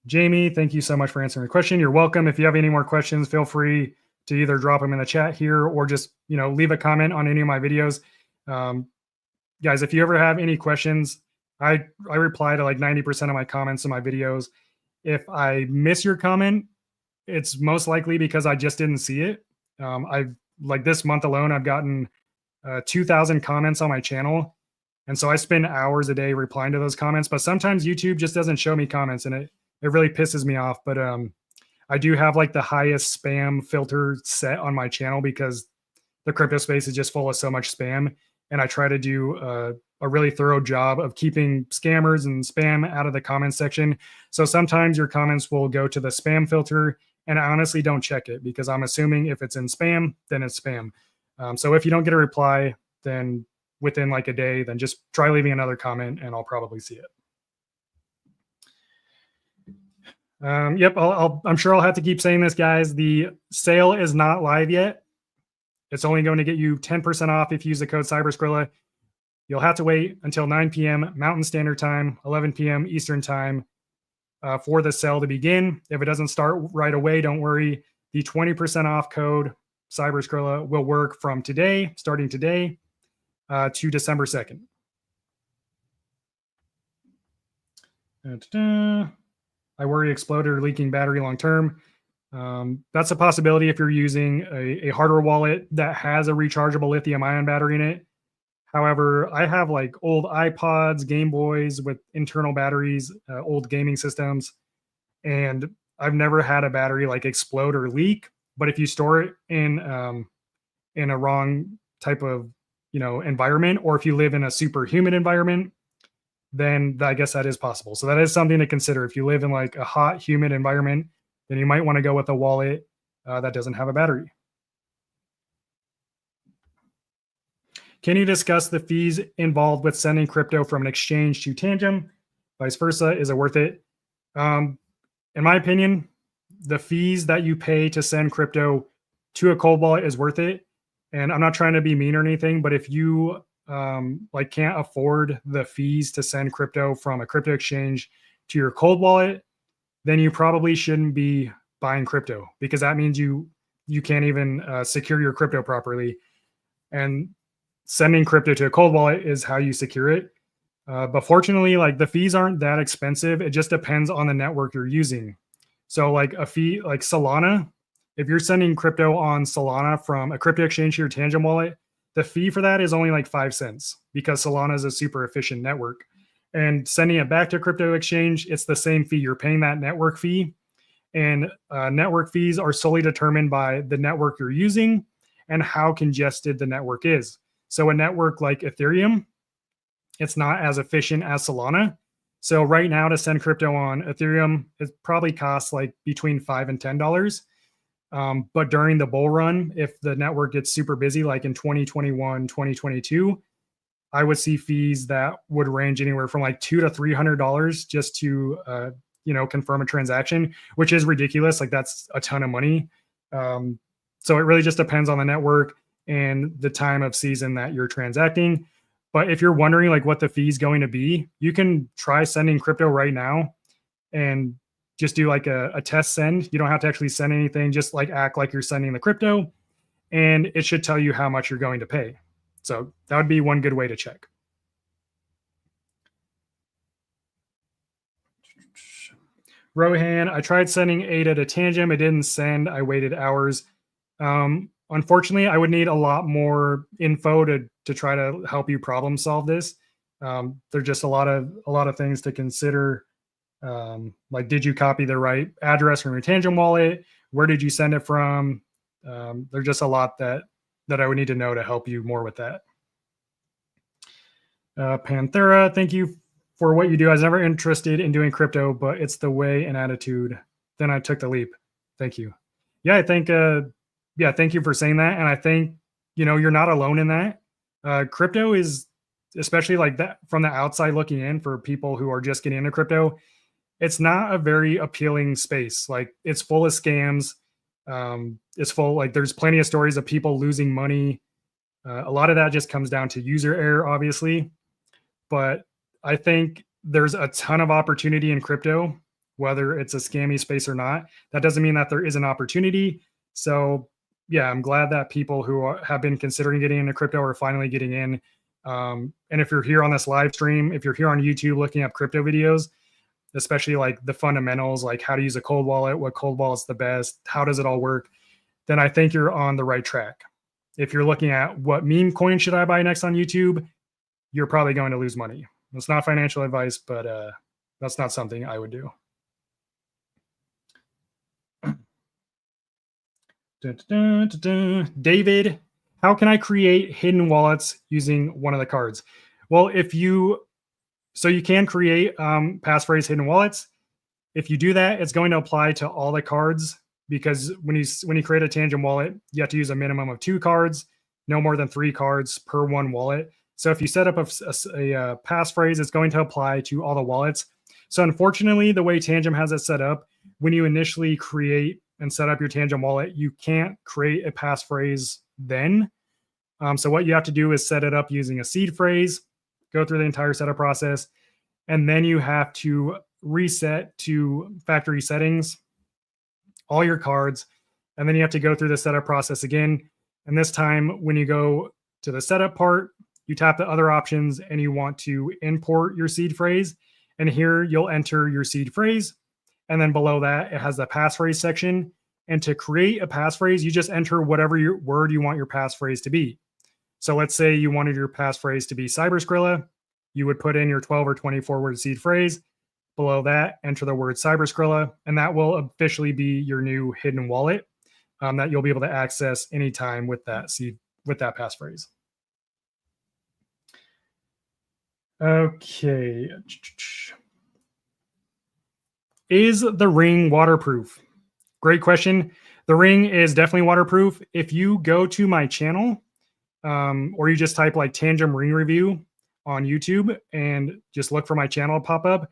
Jamie, thank you so much for answering the question. You're welcome. If you have any more questions, feel free to either drop them in the chat here or just, leave a comment on any of my videos. Guys, if you ever have any questions, I reply to like 90% of my comments in my videos. If I miss your comment, it's most likely because I just didn't see it. I've like this month alone, I've gotten 2,000 comments on my channel. And so I spend hours a day replying to those comments, but sometimes YouTube just doesn't show me comments and it really pisses me off. But I do have like the highest spam filter set on my channel because the crypto space is just full of so much spam. And I try to do a really thorough job of keeping scammers and spam out of the comment section. So sometimes your comments will go to the spam filter, and I honestly don't check it because I'm assuming if it's in spam, then it's spam. So if you don't get a reply, then within like a day, then just try leaving another comment and I'll probably see it. Yep, I'm sure I'll have to keep saying this, guys. The sale is not live yet. It's only going to get you 10% off if you use the code Cyberskrilla. You'll have to wait until 9 p.m. Mountain Standard Time, 11 p.m. Eastern Time for the sale to begin. If it doesn't start right away, don't worry. The 20% off code Cyberskrilla will work from today, starting today, to December 2nd. I worry exploded or leaking battery long term. That's a possibility if you're using a hardware wallet that has a rechargeable lithium ion battery in it. However, I have like old iPods, Game Boys with internal batteries, old gaming systems, and I've never had a battery like explode or leak. But if you store it in a wrong type of environment, or if you live in a super humid environment, then I guess that is possible. So that is something to consider. If you live in like a hot, humid environment, then you might want to go with a wallet that doesn't have a battery. Can you discuss the fees involved with sending crypto from an exchange to Tangem? Vice versa, is it worth it? In my opinion, the fees that you pay to send crypto to a cold wallet is worth it. And I'm not trying to be mean or anything, but if you can't afford the fees to send crypto from a crypto exchange to your cold wallet, then you probably shouldn't be buying crypto because that means you can't even secure your crypto properly. And sending crypto to a cold wallet is how you secure it. But fortunately, like the fees aren't that expensive. It just depends on the network you're using. So like a fee like Solana, if you're sending crypto on Solana from a crypto exchange to your Tangem wallet, the fee for that is only like 5 cents because Solana is a super efficient network. And sending it back to a crypto exchange, it's the same fee. You're paying that network fee. And network fees are solely determined by the network you're using and how congested the network is. So a network like Ethereum, it's not as efficient as Solana. So right now to send crypto on Ethereum, it probably costs like between $5 and $10. But during the bull run, if the network gets super busy, like in 2021, 2022, I would see fees that would range anywhere from like $200 to $300 just to, confirm a transaction, which is ridiculous. Like that's a ton of money. So it really just depends on the network and the time of season that you're transacting. But if you're wondering like what the fee is going to be, you can try sending crypto right now and just do like a test send. You don't have to actually send anything, just like act like you're sending the crypto, and it should tell you how much you're going to pay. So that would be one good way to check. Rohan, I tried sending ADA to Tangem. It didn't send. I waited hours. Unfortunately, I would need a lot more info to try to help you problem solve this. There's just a lot of things to consider. Like, did you copy the right address from your Tangem wallet? Where did you send it from? There's just a lot that I would need to know to help you more with that. Panthera, thank you for what you do. I was never interested in doing crypto, but it's the way and attitude. Then I took the leap. Thank you. Yeah, I think, yeah, thank you for saying that. And I think, you're not alone in that. Crypto is, especially like that from the outside looking in for people who are just getting into crypto, it's not a very appealing space. Like it's full of scams. It's full, like there's plenty of stories of people losing money. A lot of that just comes down to user error, obviously. But I think there's a ton of opportunity in crypto, whether it's a scammy space or not. That doesn't mean that there is an opportunity. So yeah, I'm glad that people who have been considering getting into crypto are finally getting in. And if you're here on this live stream, if you're here on YouTube looking up crypto videos, especially like the fundamentals, like how to use a cold wallet, what cold wallet's the best, how does it all work, then I think you're on the right track. If you're looking at what meme coin should I buy next on YouTube, you're probably going to lose money. It's not financial advice, but that's not something I would do. David, how can I create hidden wallets using one of the cards? Well, so you can create passphrase hidden wallets. If you do that, it's going to apply to all the cards, because when you create a Tangem wallet, you have to use a minimum of 2 cards, no more than 3 cards per one wallet. So if you set up a passphrase, it's going to apply to all the wallets. So unfortunately, the way Tangem has it set up, when you initially create and set up your Tangem wallet, you can't create a passphrase then. So what you have to do is set it up using a seed phrase, go through the entire setup process, and then you have to reset to factory settings all your cards, and then you have to go through the setup process again. And this time, when you go to the setup part, you tap the other options and you want to import your seed phrase. And here you'll enter your seed phrase. And then below that, it has the passphrase section. And to create a passphrase, you just enter whatever word you want your passphrase to be. So let's say you wanted your passphrase to be Cyberskrilla. You would put in your 12 or 24 word seed phrase. Below that, enter the word Cyberskrilla, and that will officially be your new hidden wallet that you'll be able to access anytime with that passphrase. Okay. Is the ring waterproof? Great question. The ring is definitely waterproof. If you go to my channel, or you just type like Tangem Ring review on YouTube and just look for my channel pop up,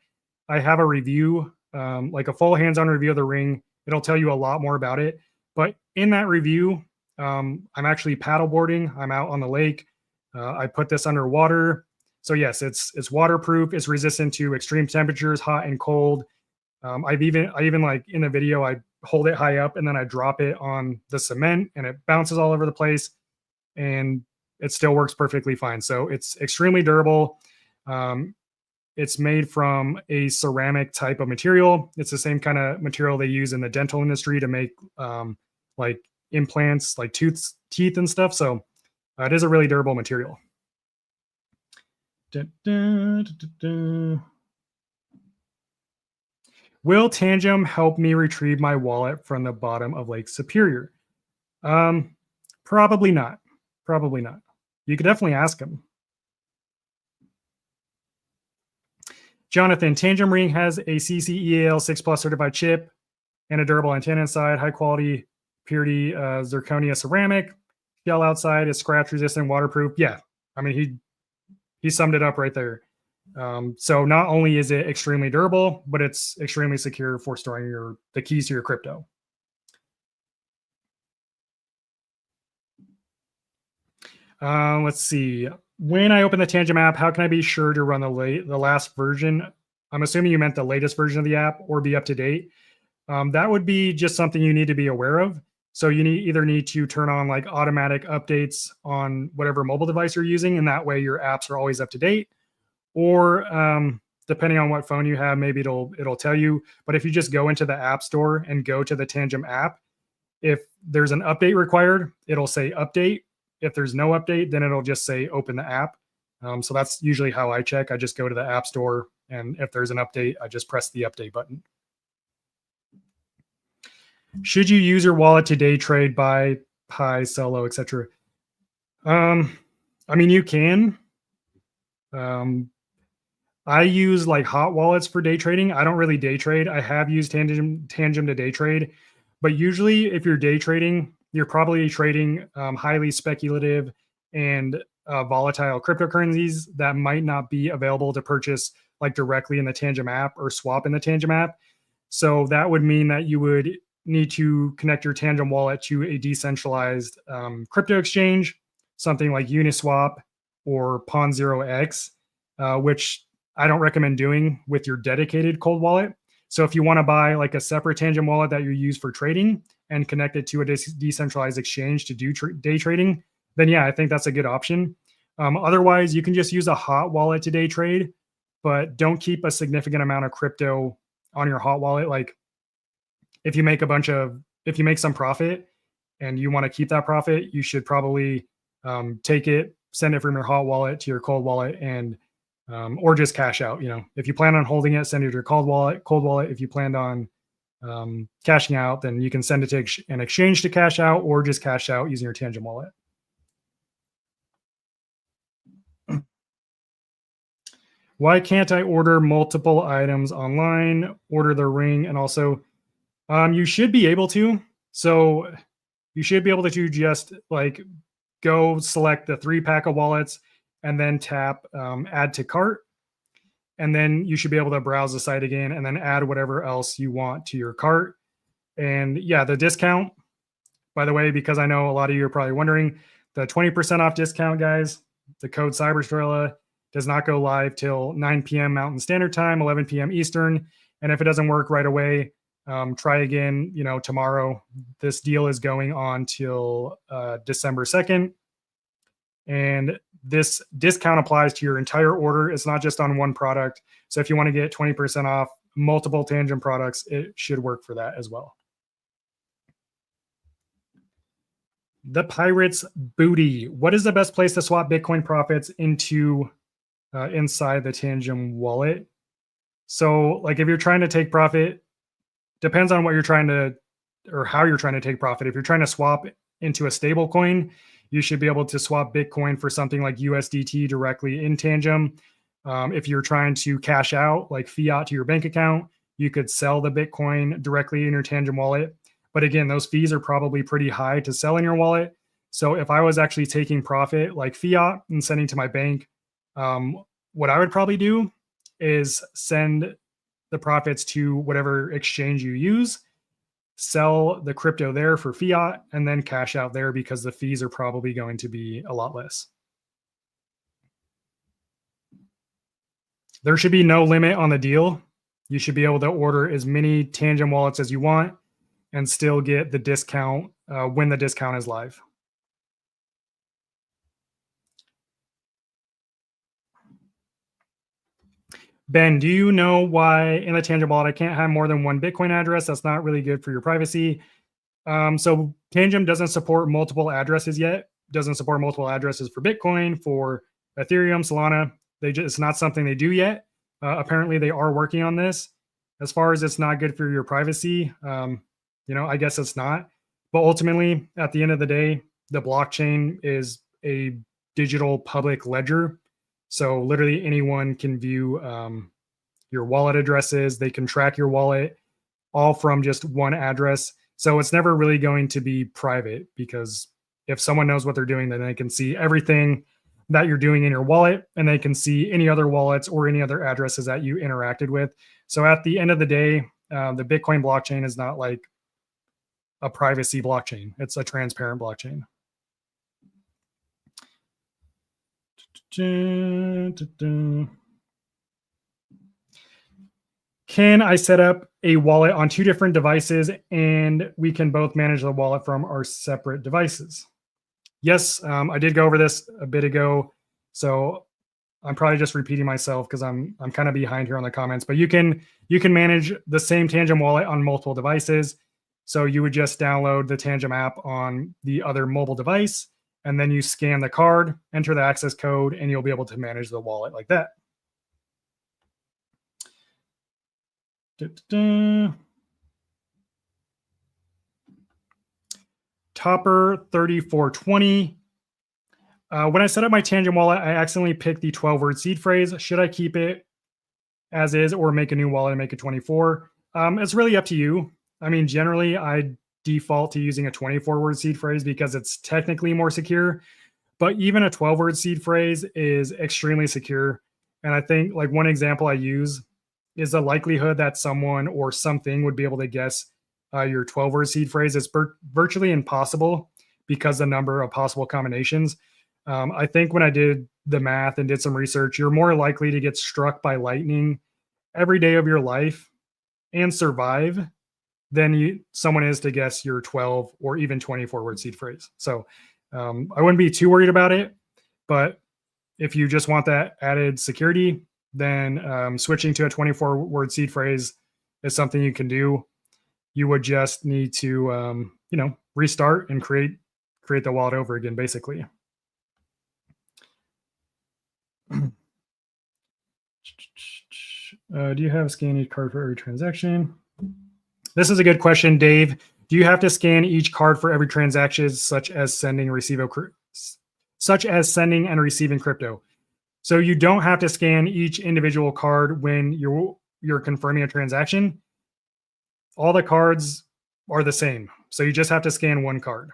I have a review, like a full hands-on review of the ring. It'll tell you a lot more about it. But in that review, I'm actually paddleboarding. I'm out on the lake. I put this underwater. So yes, it's waterproof. It's resistant to extreme temperatures, hot and cold. I even like in the video, I hold it high up and then I drop it on the cement and it bounces all over the place, and it still works perfectly fine. So it's extremely durable. It's made from a ceramic type of material. It's the same kind of material they use in the dental industry to make like implants, like teeth and stuff. So it is a really durable material. Will Tangem help me retrieve my wallet from the bottom of Lake Superior? Probably not. Probably not. You could definitely ask him. Jonathan, Tangem Ring has a CCEAL 6+ certified chip and a durable antenna inside, high quality purity zirconia ceramic. Shell outside is scratch resistant, waterproof. Yeah, I mean he summed it up right there. So not only is it extremely durable, but it's extremely secure for storing the keys to your crypto. Let's see. When I open the Tangem app, how can I be sure to run the last version? I'm assuming you meant the latest version of the app or be up to date. That would be just something you need to be aware of. So you either need to turn on like automatic updates on whatever mobile device you're using, and that way your apps are always up to date. Or depending on what phone you have, maybe it'll tell you. But if you just go into the App Store and go to the Tangem app, if there's an update required, it'll say update. If there's no update, then it'll just say open the app. So that's usually how I check. I just go to the App Store, and if there's an update, I just press the update button. Should you use your wallet to day trade, buy, Pi, sell low, etc.? I mean, you can. I use like hot wallets for day trading. I don't really day trade. I have used Tangem to day trade, but usually if you're day trading, you're probably trading highly speculative and volatile cryptocurrencies that might not be available to purchase like directly in the Tangem app or swap in the Tangem app. So that would mean that you would need to connect your Tangem wallet to a decentralized crypto exchange, something like Uniswap or Pawn0x, which I don't recommend doing with your dedicated cold wallet. So if you want to buy like a separate Tangem wallet that you use for trading and connect it to a decentralized exchange to do day trading, then yeah, I think that's a good option. Otherwise, you can just use a hot wallet to day trade, but don't keep a significant amount of crypto on your hot wallet. Like if you make some profit and you want to keep that profit, you should probably take it, send it from your hot wallet to your cold wallet, and or just cash out. If you plan on holding it, send it to your cold wallet. If you planned on cashing out, then you can send it to an exchange to cash out, or just cash out using your Tangem wallet. Why can't I order multiple items online, order the ring, and also you should be able to. So you should be able to just like go select the 3-pack of wallets and then tap add to cart. And then you should be able to browse the site again and then add whatever else you want to your cart. And yeah, the discount, by the way, because I know a lot of you are probably wondering, the 20% off discount, guys, the code Cyberstrela does not go live till 9 p.m. Mountain Standard Time, 11 p.m. Eastern. And if it doesn't work right away, try again, tomorrow. This deal is going on till December 2nd. And this discount applies to your entire order. It's not just on one product. So if you want to get 20% off multiple Tangem products, it should work for that as well. The Pirates Booty. What is the best place to swap Bitcoin profits into inside the Tangem wallet? So like if you're trying to take profit, depends on what you're trying to, or how you're trying to take profit. If you're trying to swap into a stable coin, you should be able to swap Bitcoin for something like USDT directly in Tangem. If you're trying to cash out like fiat to your bank account, you could sell the Bitcoin directly in your Tangem wallet. But again, those fees are probably pretty high to sell in your wallet. So if I was actually taking profit like fiat and sending to my bank, what I would probably do is send the profits to whatever exchange you use, sell the crypto there for fiat, and then cash out there because the fees are probably going to be a lot less. There should be no limit on the deal. You should be able to order as many Tangem wallets as you want and still get the discount when the discount is live. Ben, do you know why in the Tangem wallet I can't have more than one Bitcoin address? That's not really good for your privacy. So Tangem doesn't support multiple addresses yet. Doesn't support multiple addresses for Bitcoin, for Ethereum, Solana. It's not something they do yet. Apparently, they are working on this. As far as it's not good for your privacy, I guess it's not. But ultimately, at the end of the day, the blockchain is a digital public ledger. So literally anyone can view your wallet addresses. They can track your wallet all from just one address. So it's never really going to be private, because if someone knows what they're doing, then they can see everything that you're doing in your wallet, and they can see any other wallets or any other addresses that you interacted with. So at the end of the day, the Bitcoin blockchain is not like a privacy blockchain. It's a transparent blockchain. Can I set up a wallet on 2 different devices and we can both manage the wallet from our separate devices? Yes, I did go over this a bit ago, so I'm probably just repeating myself because I'm kind of behind here on the comments. But you can manage the same Tangem wallet on multiple devices. So you would just download the Tangem app on the other mobile device, and then you scan the card, enter the access code, and you'll be able to manage the wallet like that. Topper 3420. When I set up my Tangem wallet, I accidentally picked the 12-word seed phrase. Should I keep it as is, or make a new wallet and make a 24. It's really up to you. I mean, generally, I default to using a 24-word seed phrase because it's technically more secure. But even a 12-word seed phrase is extremely secure. And I think like one example I use is the likelihood that someone or something would be able to guess your 12-word seed phrase is virtually impossible because the number of possible combinations. I think when I did the math and did some research, you're more likely to get struck by lightning every day of your life and survive than someone is to guess your 12 or even 24-word seed phrase. So I wouldn't be too worried about it, but if you just want that added security, then switching to a 24-word seed phrase is something you can do. You would just need to, restart and create the wallet over again, basically. Do you have a scan each card for every transaction? This is a good question, Dave. Do you have to scan each card for every transaction, such as sending and receiving crypto? So you don't have to scan each individual card when you're confirming a transaction. All the cards are the same. So you just have to scan one card.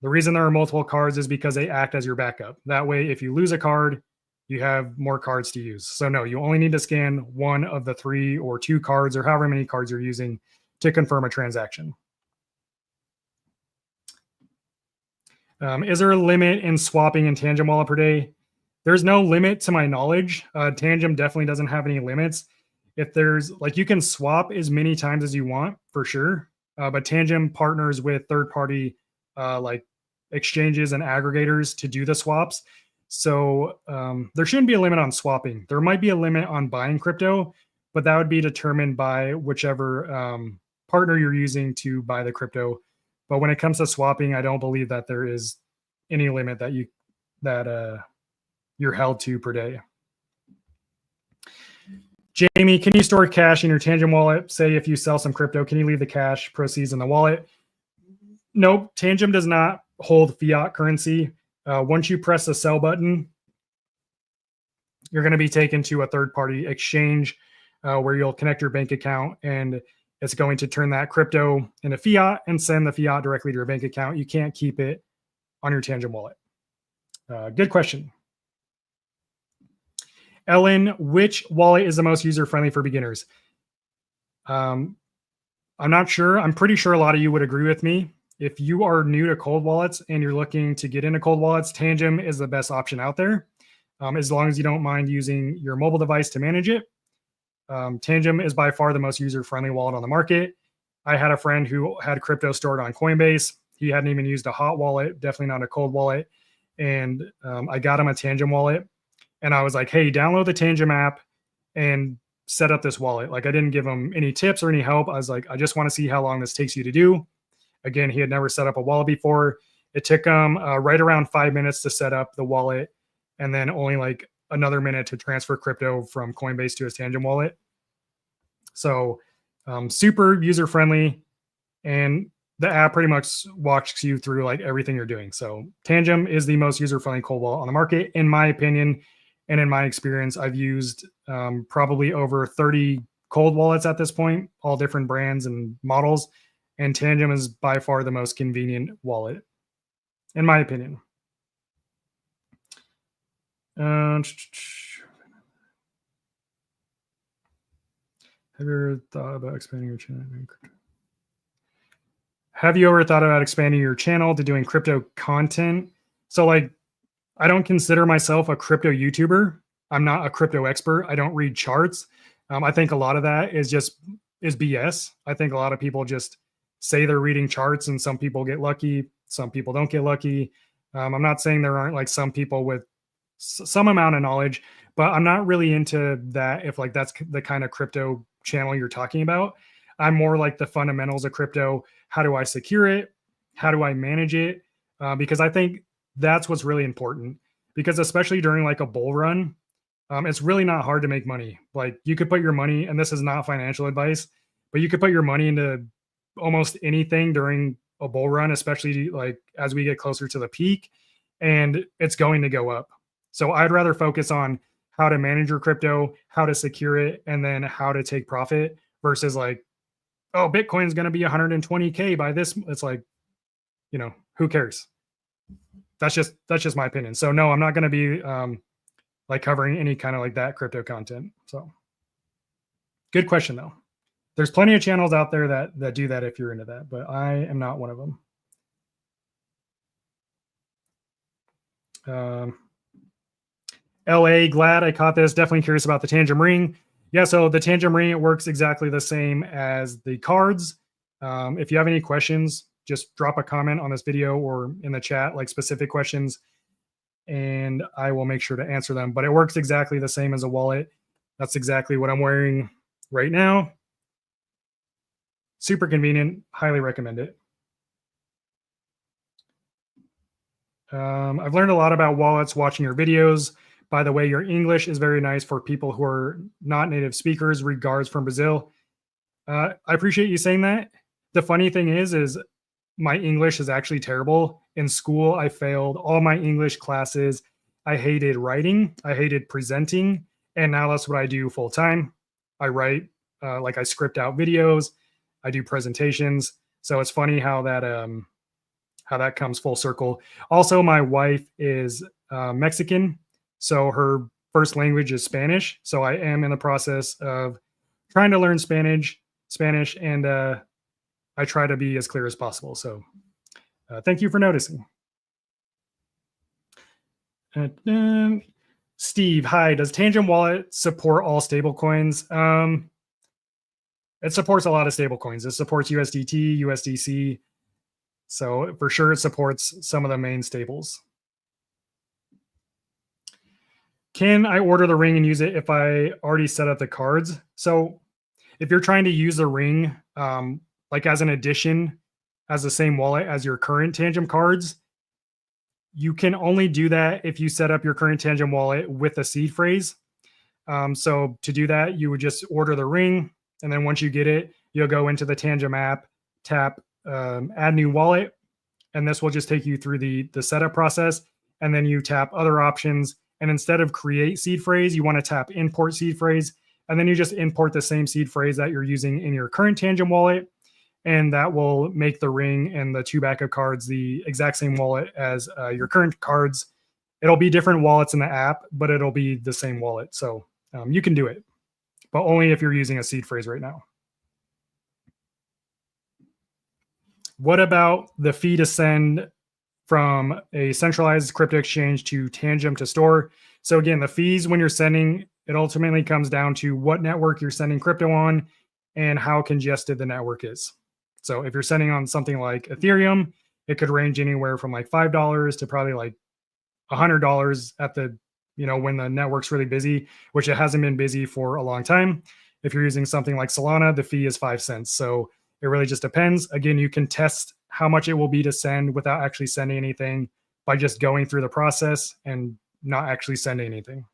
The reason there are multiple cards is because they act as your backup. That way, if you lose a card, you have more cards to use. So no, you only need to scan one of the 3 or 2 cards or however many cards you're using to confirm a transaction. Is there a limit in swapping in Tangem Wallet per day? There's no limit to my knowledge. Tangem definitely doesn't have any limits. If there's you can swap as many times as you want for sure. But Tangem partners with third-party exchanges and aggregators to do the swaps. So there shouldn't be a limit on swapping. There might be a limit on buying crypto, but that would be determined by whichever partner you're using to buy the crypto. But when it comes to swapping, I don't believe that there is any limit that you're held to per day. Jamie, can you store cash in your Tangem wallet? Say if you sell some crypto, can you leave the cash proceeds in the wallet? Nope, Tangem does not hold fiat currency. Once you press the sell button, you're going to be taken to a third-party exchange where you'll connect your bank account, and it's going to turn that crypto into fiat and send the fiat directly to your bank account. You can't keep it on your Tangem wallet. Good question. Ellen, which wallet is the most user-friendly for beginners? I'm not sure. I'm pretty sure a lot of you would agree with me. If you are new to cold wallets and you're looking to get into cold wallets, Tangem is the best option out there, as long as you don't mind using your mobile device to manage it. Tangem is by far the most user-friendly wallet on the market. I had a friend who had crypto stored on Coinbase. He hadn't even used a hot wallet, definitely not a cold wallet. And I got him a Tangem wallet. And I was like, hey, download the Tangem app and set up this wallet. I didn't give him any tips or any help. I was like, I just want to see how long this takes you to do. Again, he had never set up a wallet before. It took him right around 5 minutes to set up the wallet, and then only another minute to transfer crypto from Coinbase to his Tangem wallet. So super user-friendly, and the app pretty much walks you through everything you're doing. So Tangem is the most user-friendly cold wallet on the market, in my opinion. And in my experience, I've used probably over 30 cold wallets at this point, all different brands and models. And Tangem is by far the most convenient wallet, in my opinion. Have you ever thought about expanding your channel? Have you ever thought about expanding your channel to doing crypto content? So I don't consider myself a crypto YouTuber. I'm not a crypto expert. I don't read charts. I think a lot of that is BS. I think a lot of people just say they're reading charts, and some people get lucky. Some people don't get lucky. I'm not saying there aren't some people with some amount of knowledge, but I'm not really into that if that's the kind of crypto channel you're talking about. I'm more the fundamentals of crypto. How do I secure it? How do I manage it? Because I think that's what's really important, because especially during a bull run, it's really not hard to make money. You could put your money, and this is not financial advice, but you could put your money into almost anything during a bull run, especially as we get closer to the peak, and it's going to go up. So I'd rather focus on how to manage your crypto, how to secure it, and then how to take profit versus like, oh, Bitcoin's going to be 120K by this. It's like, who cares? That's just my opinion. So no, I'm not going to be like covering any kind of like that crypto content. So good question though. There's plenty of channels out there that do that if you're into that, but I am not one of them. LA, glad I caught this. Definitely curious about the Tangem Ring. Yeah, so the Tangem Ring, it works exactly the same as the cards. If you have any questions, just drop a comment on this video or in the chat, like specific questions, and I will make sure to answer them. But it works exactly the same as a wallet. That's exactly what I'm wearing right now. Super convenient. Highly recommend it. I've learned a lot about wallets watching your videos. By the way, your English is very nice for people who are not native speakers. Regards from Brazil. I appreciate you saying that. The funny thing is my English is actually terrible. In school, I failed all my English classes. I hated writing. I hated presenting. And now that's what I do full time. I write, like I script out videos. I do presentations. So it's funny how that comes full circle. Also, my wife is Mexican. So her first language is Spanish. So I am in the process of trying to learn Spanish, and I try to be as clear as possible. So thank you for noticing. Steve, hi. Does Tangem Wallet support all stablecoins? It supports a lot of stablecoins. It supports USDT, USDC. So for sure, it supports some of the main stables. Can I order the ring and use it if I already set up the cards? So if you're trying to use the ring, like as an addition, as the same wallet as your current Tangem cards, you can only do that if you set up your current Tangem wallet with a seed phrase. So to do that, you would just order the ring. And then once you get it, you'll go into the Tangem app, tap add new wallet. And this will just take you through the setup process. And then you tap other options. And instead of create seed phrase, you want to tap import seed phrase. And then you just import the same seed phrase that you're using in your current Tangem wallet. And that will make the ring and the 2 backup cards the exact same wallet as your current cards. It'll be different wallets in the app, but it'll be the same wallet. So you can do it, but only if you're using a seed phrase right now. What about the fee to send from a centralized crypto exchange to Tangem to store? So again, the fees when you're sending, it ultimately comes down to what network you're sending crypto on and how congested the network is. So if you're sending on something like Ethereum, it could range anywhere from like $5 to probably like $100 at the, when the network's really busy, which it hasn't been busy for a long time. If you're using something like Solana, the fee is 5 cents. So it really just depends. Again, you can test how much it will be to send without actually sending anything by just going through the process and not actually sending anything.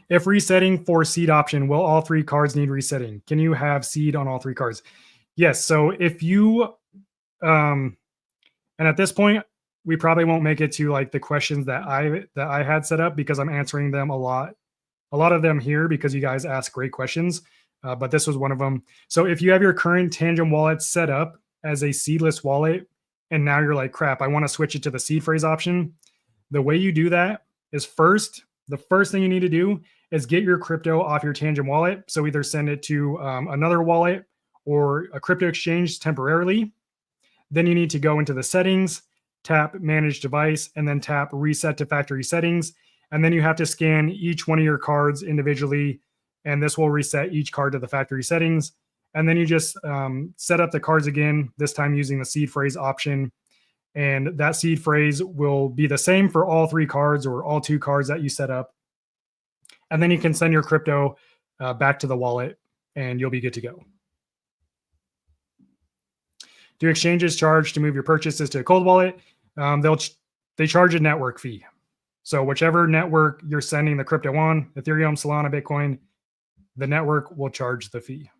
If resetting for seed option, will all 3 cards need resetting? Can you have seed on all 3 cards? Yes. So if you, and at this point, we probably won't make it to like the questions that I had set up because I'm answering them a lot of them here because you guys ask great questions. But this was one of them. So if you have your current Tangem wallet set up as a seedless wallet, and now you're like, crap, I want to switch it to the seed phrase option. The way you do that is the first thing you need to do is get your crypto off your Tangem wallet. So either send it to another wallet or a crypto exchange temporarily. Then you need to go into the settings, tap manage device, and then tap reset to factory settings. And then you have to scan each one of your cards individually. And this will reset each card to the factory settings. And then you just set up the cards again, this time using the seed phrase option. And that seed phrase will be the same for all 3 cards or all 2 cards that you set up. And then you can send your crypto back to the wallet and you'll be good to go. Do exchanges charge to move your purchases to a cold wallet? They charge a network fee. So whichever network you're sending the crypto on, Ethereum, Solana, Bitcoin, the network will charge the fee.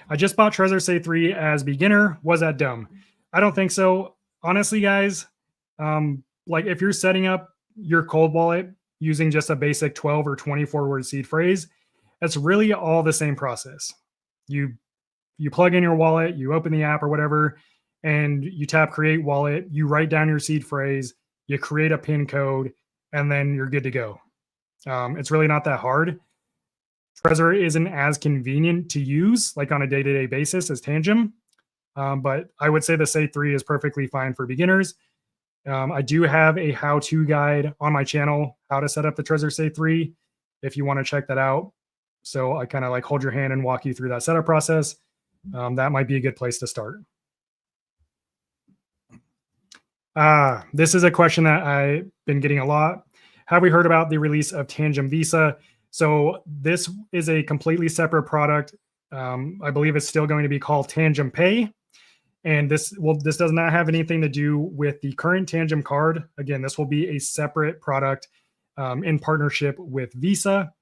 I just bought Trezor Say 3 as beginner. Was that dumb? I don't think so. Honestly, guys, like if you're setting up your cold wallet using just a basic 12 or 24 word seed phrase, it's really all the same process. You plug in your wallet, you open the app or whatever, and you tap create wallet, you write down your seed phrase, you create a PIN code, and then you're good to go. It's really not that hard. Trezor isn't as convenient to use like on a day-to-day basis as Tangem, but I would say the Say3 is perfectly fine for beginners. I do have a how-to guide on my channel, how to set up the Trezor Say3, if you want to check that out. So I kind of like hold your hand and walk you through that setup process. That might be a good place to start. This is a question that I've been getting a lot. Have we heard about the release of Tangem Visa? So this is a completely separate product. I believe it's still going to be called Tangem Pay. And this does not have anything to do with the current Tangem card. Again, this will be a separate product in partnership with Visa.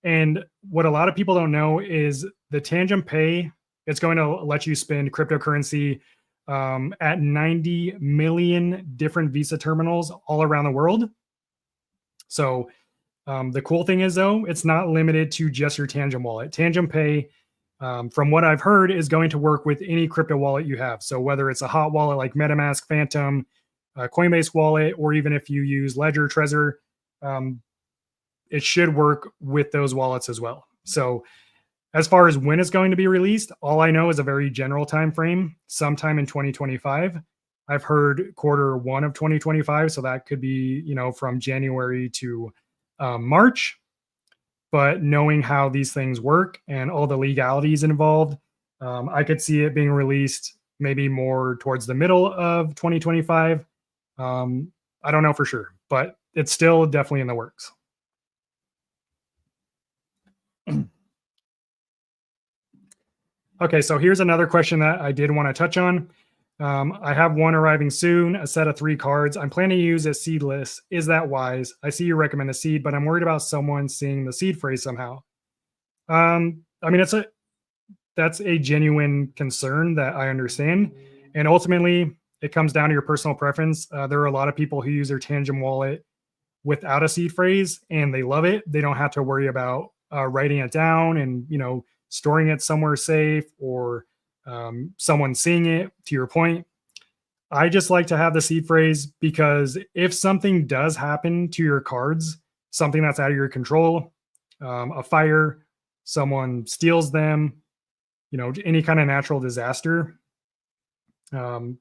And what a lot of people don't know is the Tangem Pay, it's going to let you spend cryptocurrency at 90 million different Visa terminals all around the world. So the cool thing is, though, it's not limited to just your Tangem wallet. Tangem Pay, from what I've heard, is going to work with any crypto wallet you have. So whether it's a hot wallet like MetaMask, Phantom, Coinbase wallet, or even if you use Ledger, Trezor, it should work with those wallets as well. So as far as when it's going to be released, all I know is a very general time frame, sometime in 2025. I've heard Q1 of 2025, so that could be, from January to March. But knowing how these things work and all the legalities involved, I could see it being released maybe more towards the middle of 2025. I don't know for sure, but it's still definitely in the works. Okay, so here's another question that I did want to touch on. I have one arriving soon, a set of 3 cards. I'm planning to use it seedless. Is that wise? I see you recommend a seed, but I'm worried about someone seeing the seed phrase somehow. I mean, that's a genuine concern that I understand. And ultimately, it comes down to your personal preference. There are a lot of people who use their Tangem wallet without a seed phrase, and they love it. They don't have to worry about writing it down and, storing it somewhere safe or someone seeing it. To your point, I just like to have the seed phrase because if something does happen to your cards, something that's out of your control, a fire, someone steals them, any kind of natural disaster, then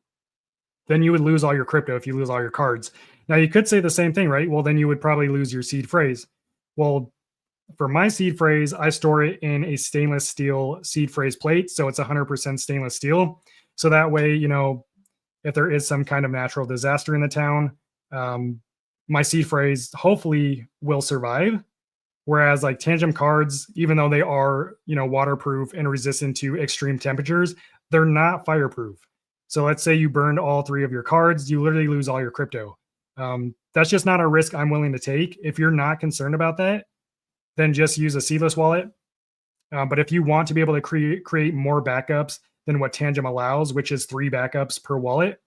you would lose all your crypto if you lose all your cards. Now you could say the same thing, right? Well, then you would probably lose your seed phrase. Well, for my seed phrase, I store it in a stainless steel seed phrase plate. So it's 100% stainless steel. So that way, if there is some kind of natural disaster in the town, my seed phrase hopefully will survive. Whereas like Tangem cards, even though they are, waterproof and resistant to extreme temperatures, they're not fireproof. So let's say you burned all 3 of your cards, you literally lose all your crypto. That's just not a risk I'm willing to take. If you're not concerned about that, then just use a seedless wallet. But if you want to be able to create more backups than what Tangem allows, which is 3 backups per wallet,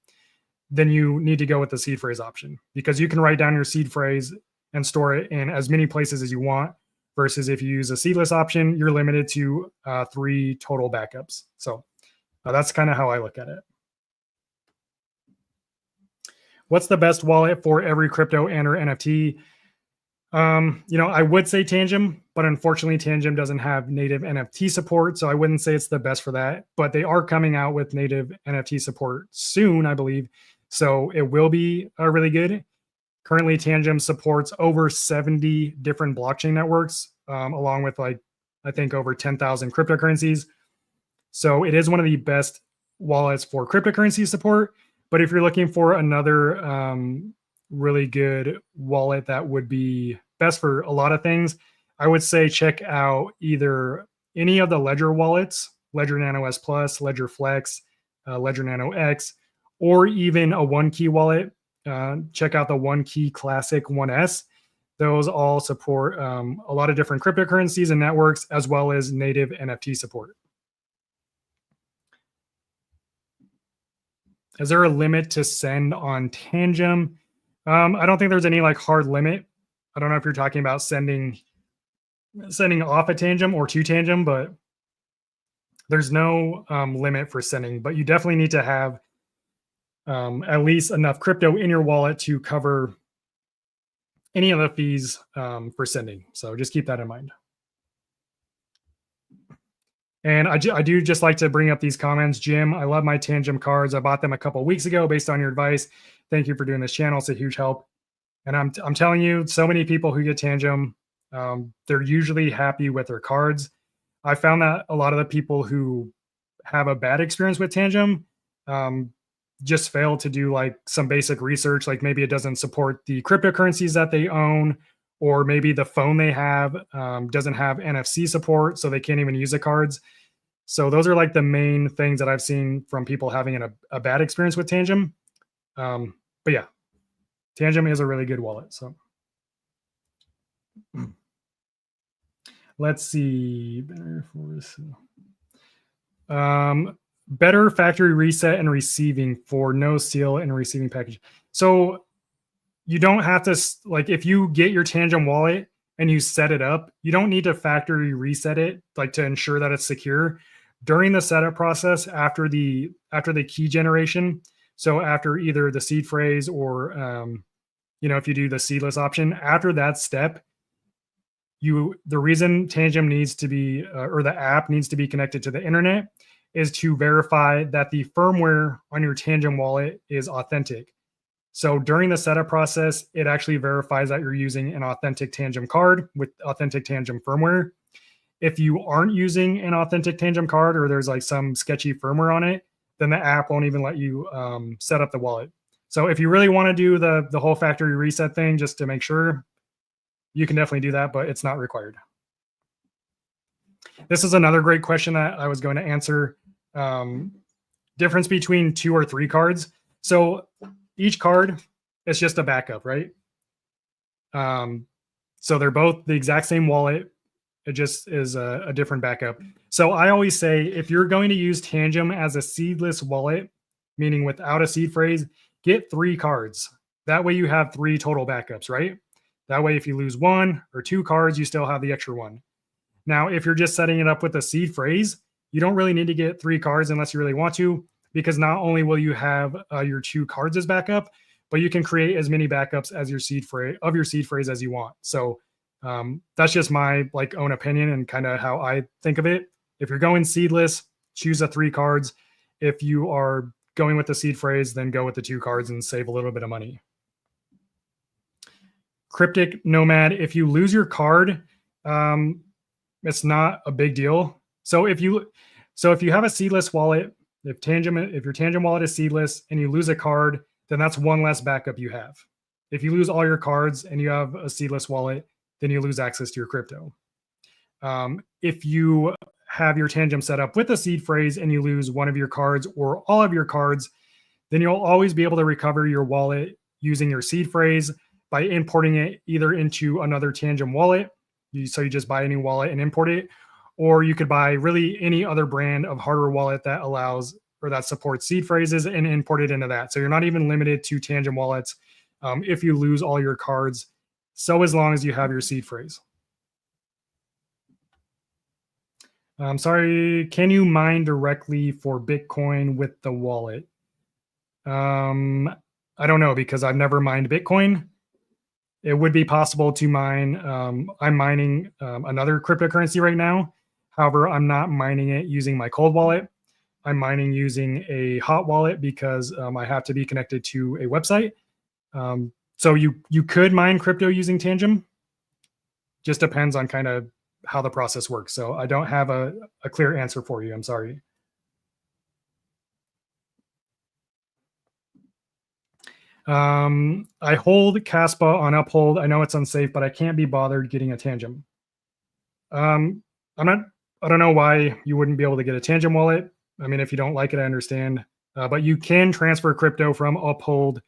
then you need to go with the seed phrase option because you can write down your seed phrase and store it in as many places as you want. Versus if you use a seedless option, you're limited to 3 total backups. So that's kind of how I look at it. What's the best wallet for every crypto and or NFT? I would say Tangem, but unfortunately Tangem doesn't have native NFT support. So I wouldn't say it's the best for that, but they are coming out with native NFT support soon, I believe. So it will be really good. Currently Tangem supports over 70 different blockchain networks, along with I think over 10,000 cryptocurrencies. So it is one of the best wallets for cryptocurrency support. But if you're looking for another really good wallet that would be best for a lot of things, I would say check out either any of the Ledger wallets, Ledger Nano S Plus, Ledger Flex, Ledger Nano X, or even a OneKey wallet. Check out the OneKey Classic 1S. Those all support a lot of different cryptocurrencies and networks, as well as native NFT support. Is there a limit to send on Tangem? I don't think there's any like hard limit. I don't know if you're talking about sending off a Tangem or to Tangem, but there's no limit for sending. But you definitely need to have at least enough crypto in your wallet to cover any of the fees for sending. So just keep that in mind. And I do just like to bring up these comments. Jim, I love my Tangem cards. I bought them a couple weeks ago based on your advice. Thank you for doing this channel. It's a huge help. And I'm telling you, so many people who get Tangem, they're usually happy with their cards. I found that a lot of the people who have a bad experience with Tangem just fail to do like some basic research. Like maybe it doesn't support the cryptocurrencies that they own, or maybe the phone they have doesn't have NFC support, so they can't even use the cards. So those are like the main things that I've seen from people having a bad experience with Tangem. But yeah, Tangem is a really good wallet. So let's see. Better factory reset and receiving for no seal and receiving package. So you don't have to, like, if you get your Tangem wallet and you set it up, you don't need to factory reset it, like, to ensure that it's secure during the setup process after the key generation. So after either the seed phrase or if you do the seedless option, after that step, the reason Tangem needs to be or the app needs to be connected to the internet is to verify that the firmware on your Tangem wallet is authentic. So during the setup process, it actually verifies that you're using an authentic Tangem card with authentic Tangem firmware. If you aren't using an authentic Tangem card, or there's like some sketchy firmware on it, then the app won't even let you set up the wallet. So if you really want to do the whole factory reset thing just to make sure, you can definitely do that, but it's not required. This is another great question that I was going to answer. Difference between 2 or 3 cards. So each card is just a backup, right? So they're both the exact same wallet. It just is a different backup. So I always say, if you're going to use Tangem as a seedless wallet, meaning without a seed phrase, get 3 cards. That way you have 3 total backups, right? That way, if you lose 1 or 2 cards, you still have the extra 1. Now, if you're just setting it up with a seed phrase, you don't really need to get 3 cards unless you really want to, because not only will you have your 2 cards as backup, but you can create as many backups as your seed phrase as you want. So that's just my own opinion and kind of how I think of it. If you're going seedless, choose the 3 cards. If you are going with the seed phrase, then go with the 2 cards and save a little bit of money. Cryptic Nomad, if you lose your card, it's not a big deal. So if you have a seedless wallet, if your Tangem wallet is seedless and you lose a card, then that's 1 less backup you have. If you lose all your cards and you have a seedless wallet, then you lose access to your crypto. If you have your Tangem set up with a seed phrase and you lose one of your cards or all of your cards, then you'll always be able to recover your wallet using your seed phrase by importing it either into another Tangem wallet. So you just buy a new wallet and import it, or you could buy really any other brand of hardware wallet that allows or that supports seed phrases and import it into that. So you're not even limited to Tangem wallets if you lose all your cards, so as long as you have your seed phrase. I'm sorry, can you mine directly for Bitcoin with the wallet? I don't know, because I've never mined Bitcoin. It would be possible to mine. I'm mining another cryptocurrency right now. However, I'm not mining it using my cold wallet. I'm mining using a hot wallet because I have to be connected to a website. So you could mine crypto using Tangem. Just depends on kind of how the process works. So I don't have a clear answer for you. I'm sorry. I hold Caspa on Uphold. I know it's unsafe, but I can't be bothered getting a Tangem. I don't know why you wouldn't be able to get a Tangem wallet. I mean, if you don't like it, I understand. But you can transfer crypto from Uphold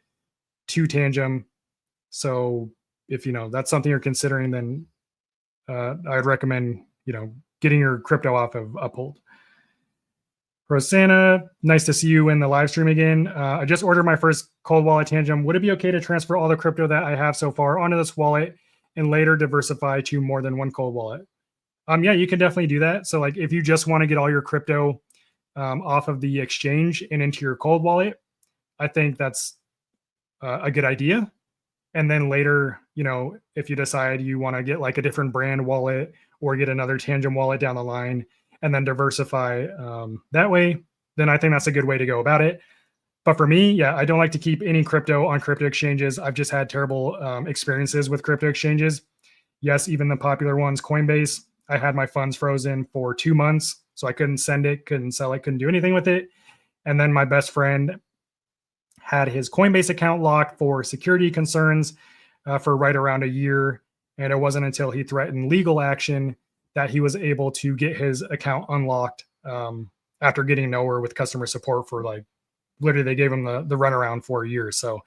to Tangem. So if that's something you're considering, then I'd recommend getting your crypto off of Uphold. Rosanna, nice to see you in the live stream again. I just ordered my first cold wallet Tangem. Would it be okay to transfer all the crypto that I have so far onto this wallet and later diversify to more than one cold wallet? Yeah, you can definitely do that. So like if you just want to get all your crypto off of the exchange and into your cold wallet, I think that's a good idea. And then later, you know, if you decide you want to get like a different brand wallet or get another Tangem wallet down the line and then diversify that way, then I think that's a good way to go about it. But for me, yeah, I don't like to keep any crypto on crypto exchanges. I've just had terrible experiences with crypto exchanges. Yes, even the popular ones, Coinbase, I had my funds frozen for 2 months. So I couldn't send it, couldn't sell it, couldn't do anything with it. And then my best friend had his Coinbase account locked for security concerns for right around a year. And it wasn't until he threatened legal action that he was able to get his account unlocked after getting nowhere with customer support for like, literally they gave him the runaround for a year. So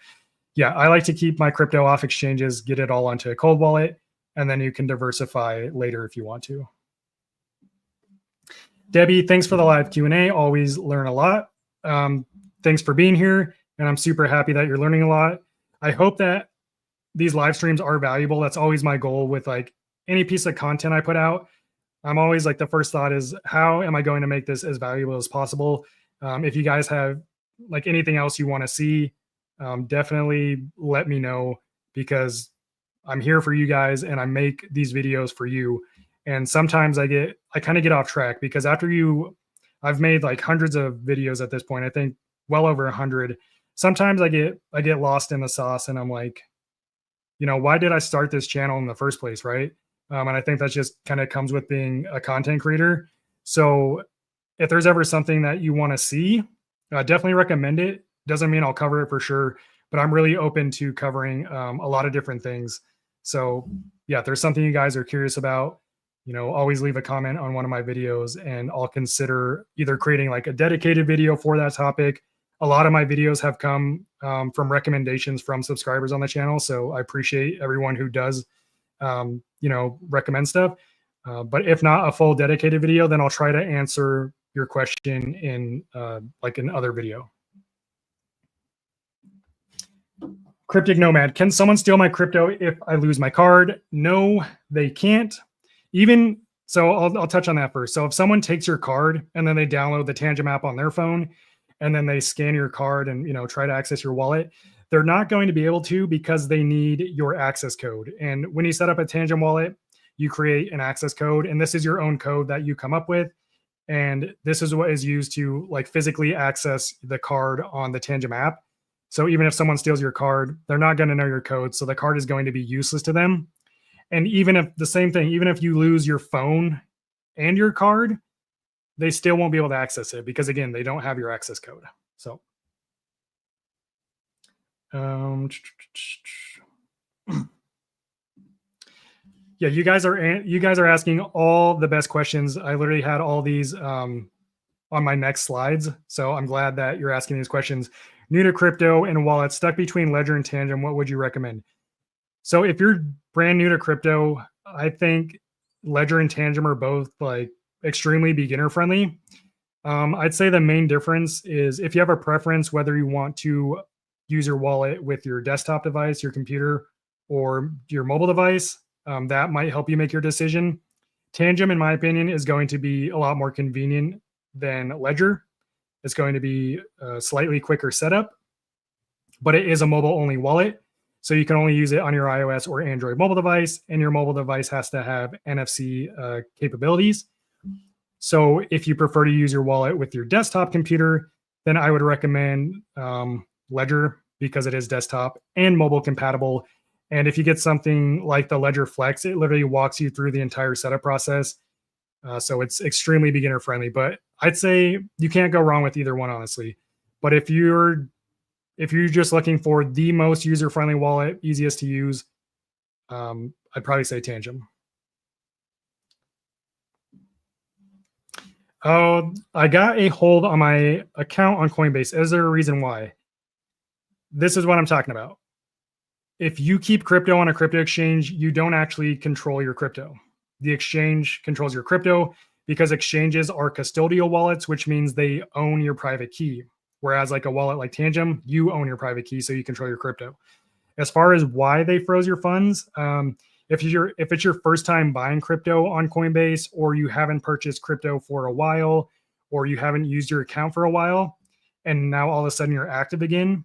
yeah, I like to keep my crypto off exchanges, get it all onto a cold wallet, and then you can diversify later if you want to. Debbie, thanks for the live Q&A. Always learn a lot. Thanks for being here. And I'm super happy that you're learning a lot. I hope that these live streams are valuable. That's always my goal with like any piece of content I put out. I'm always like, the first thought is, how am I going to make this as valuable as possible? If you guys have like anything else you want to see, definitely let me know, because I'm here for you guys and I make these videos for you. And sometimes I kind of get off track, because I've made like hundreds of videos at this point. I think well over 100. Sometimes I get lost in the sauce and I'm like, you know, why did I start this channel in the first place, right? And I think that just kind of comes with being a content creator. So if there's ever something that you want to see, definitely recommend it. Doesn't mean I'll cover it for sure, but I'm really open to covering a lot of different things. So yeah, if there's something you guys are curious about, you know, always leave a comment on one of my videos and I'll consider either creating like a dedicated video for that topic. A lot of my videos have come from recommendations from subscribers on the channel. So I appreciate everyone who does, you know, recommend stuff. But if not a full dedicated video, then I'll try to answer your question in like another video. Cryptic Nomad, can someone steal my crypto if I lose my card? No, they can't. Even so, I'll touch on that first. So if someone takes your card and then they download the Tangem app on their phone and then they scan your card and, you know, try to access your wallet, they're not going to be able to, because they need your access code. And when you set up a Tangem wallet, you create an access code, and this is your own code that you come up with. And this is what is used to like physically access the card on the Tangem app. So even if someone steals your card, they're not going to know your code. So the card is going to be useless to them. And even if the same thing, even if you lose your phone and your card, they still won't be able to access it, because again, they don't have your access code. So yeah, you guys are asking all the best questions. I literally had all these on my next slides. So I'm glad that you're asking these questions. New to crypto and wallet, stuck between Ledger and Tangem, what would you recommend? So if you're brand new to crypto, I think Ledger and Tangem are both like extremely beginner friendly. I'd say the main difference is if you have a preference, whether you want to use your wallet with your desktop device, your computer, or your mobile device, that might help you make your decision. Tangem, in my opinion, is going to be a lot more convenient than Ledger. It's going to be a slightly quicker setup, but it is a mobile-only wallet. So you can only use it on your iOS or Android mobile device, and your mobile device has to have NFC capabilities. So if you prefer to use your wallet with your desktop computer, then I would recommend Ledger, because it is desktop and mobile compatible. And if you get something like the Ledger Flex, it literally walks you through the entire setup process. So it's extremely beginner friendly, but I'd say you can't go wrong with either one, honestly. But if you're just looking for the most user-friendly wallet, easiest to use, I'd probably say Tangem. Oh, I got a hold on my account on Coinbase. Is there a reason why? This is what I'm talking about. If you keep crypto on a crypto exchange, you don't actually control your crypto. The exchange controls your crypto. because exchanges are custodial wallets, which means they own your private key. Whereas like a wallet like Tangem, you own your private key, so you control your crypto. As far as why they froze your funds, if it's your first time buying crypto on Coinbase, or you haven't purchased crypto for a while, or you haven't used your account for a while, and now all of a sudden you're active again,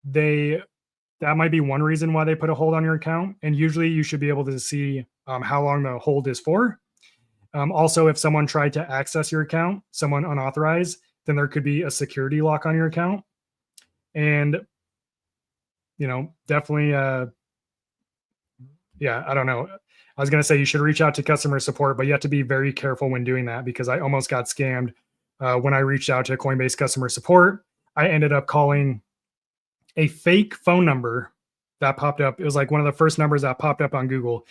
that might be one reason why they put a hold on your account. And usually you should be able to see how long the hold is for. Also, if someone tried to access your account, someone unauthorized, then there could be a security lock on your account. And, definitely, yeah, I don't know. I was going to say you should reach out to customer support, but you have to be very careful when doing that, because I almost got scammed when I reached out to Coinbase customer support. I ended up calling a fake phone number that popped up. It was like one of the first numbers that popped up on Google,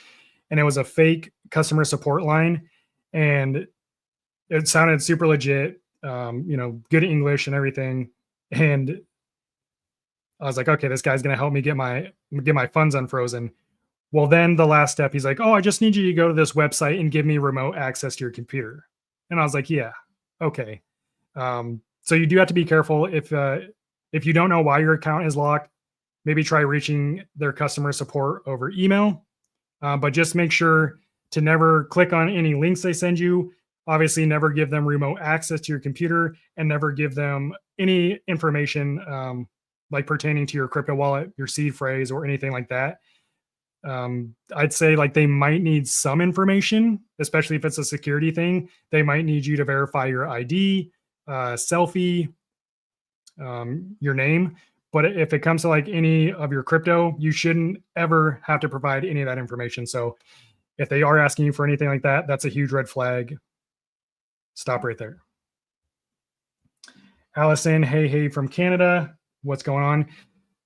and it was a fake customer support line, and it sounded super legit, good English and everything. And I was like, okay, this guy's going to help me get my funds unfrozen. Well, then the last step, he's like, oh, I just need you to go to this website and give me remote access to your computer. And I was like, yeah, okay. So you do have to be careful. If you don't know why your account is locked, maybe try reaching their customer support over email. But just make sure to never click on any links they send you. Obviously, never give them remote access to your computer, and never give them any information like pertaining to your crypto wallet, your seed phrase, or anything like that. I'd say like they might need some information, especially if it's a security thing. They might need you to verify your ID, selfie, your name. But if it comes to like any of your crypto, you shouldn't ever have to provide any of that information. So if they are asking you for anything like that, that's a huge red flag. Stop right there. Allison, hey from Canada. What's going on?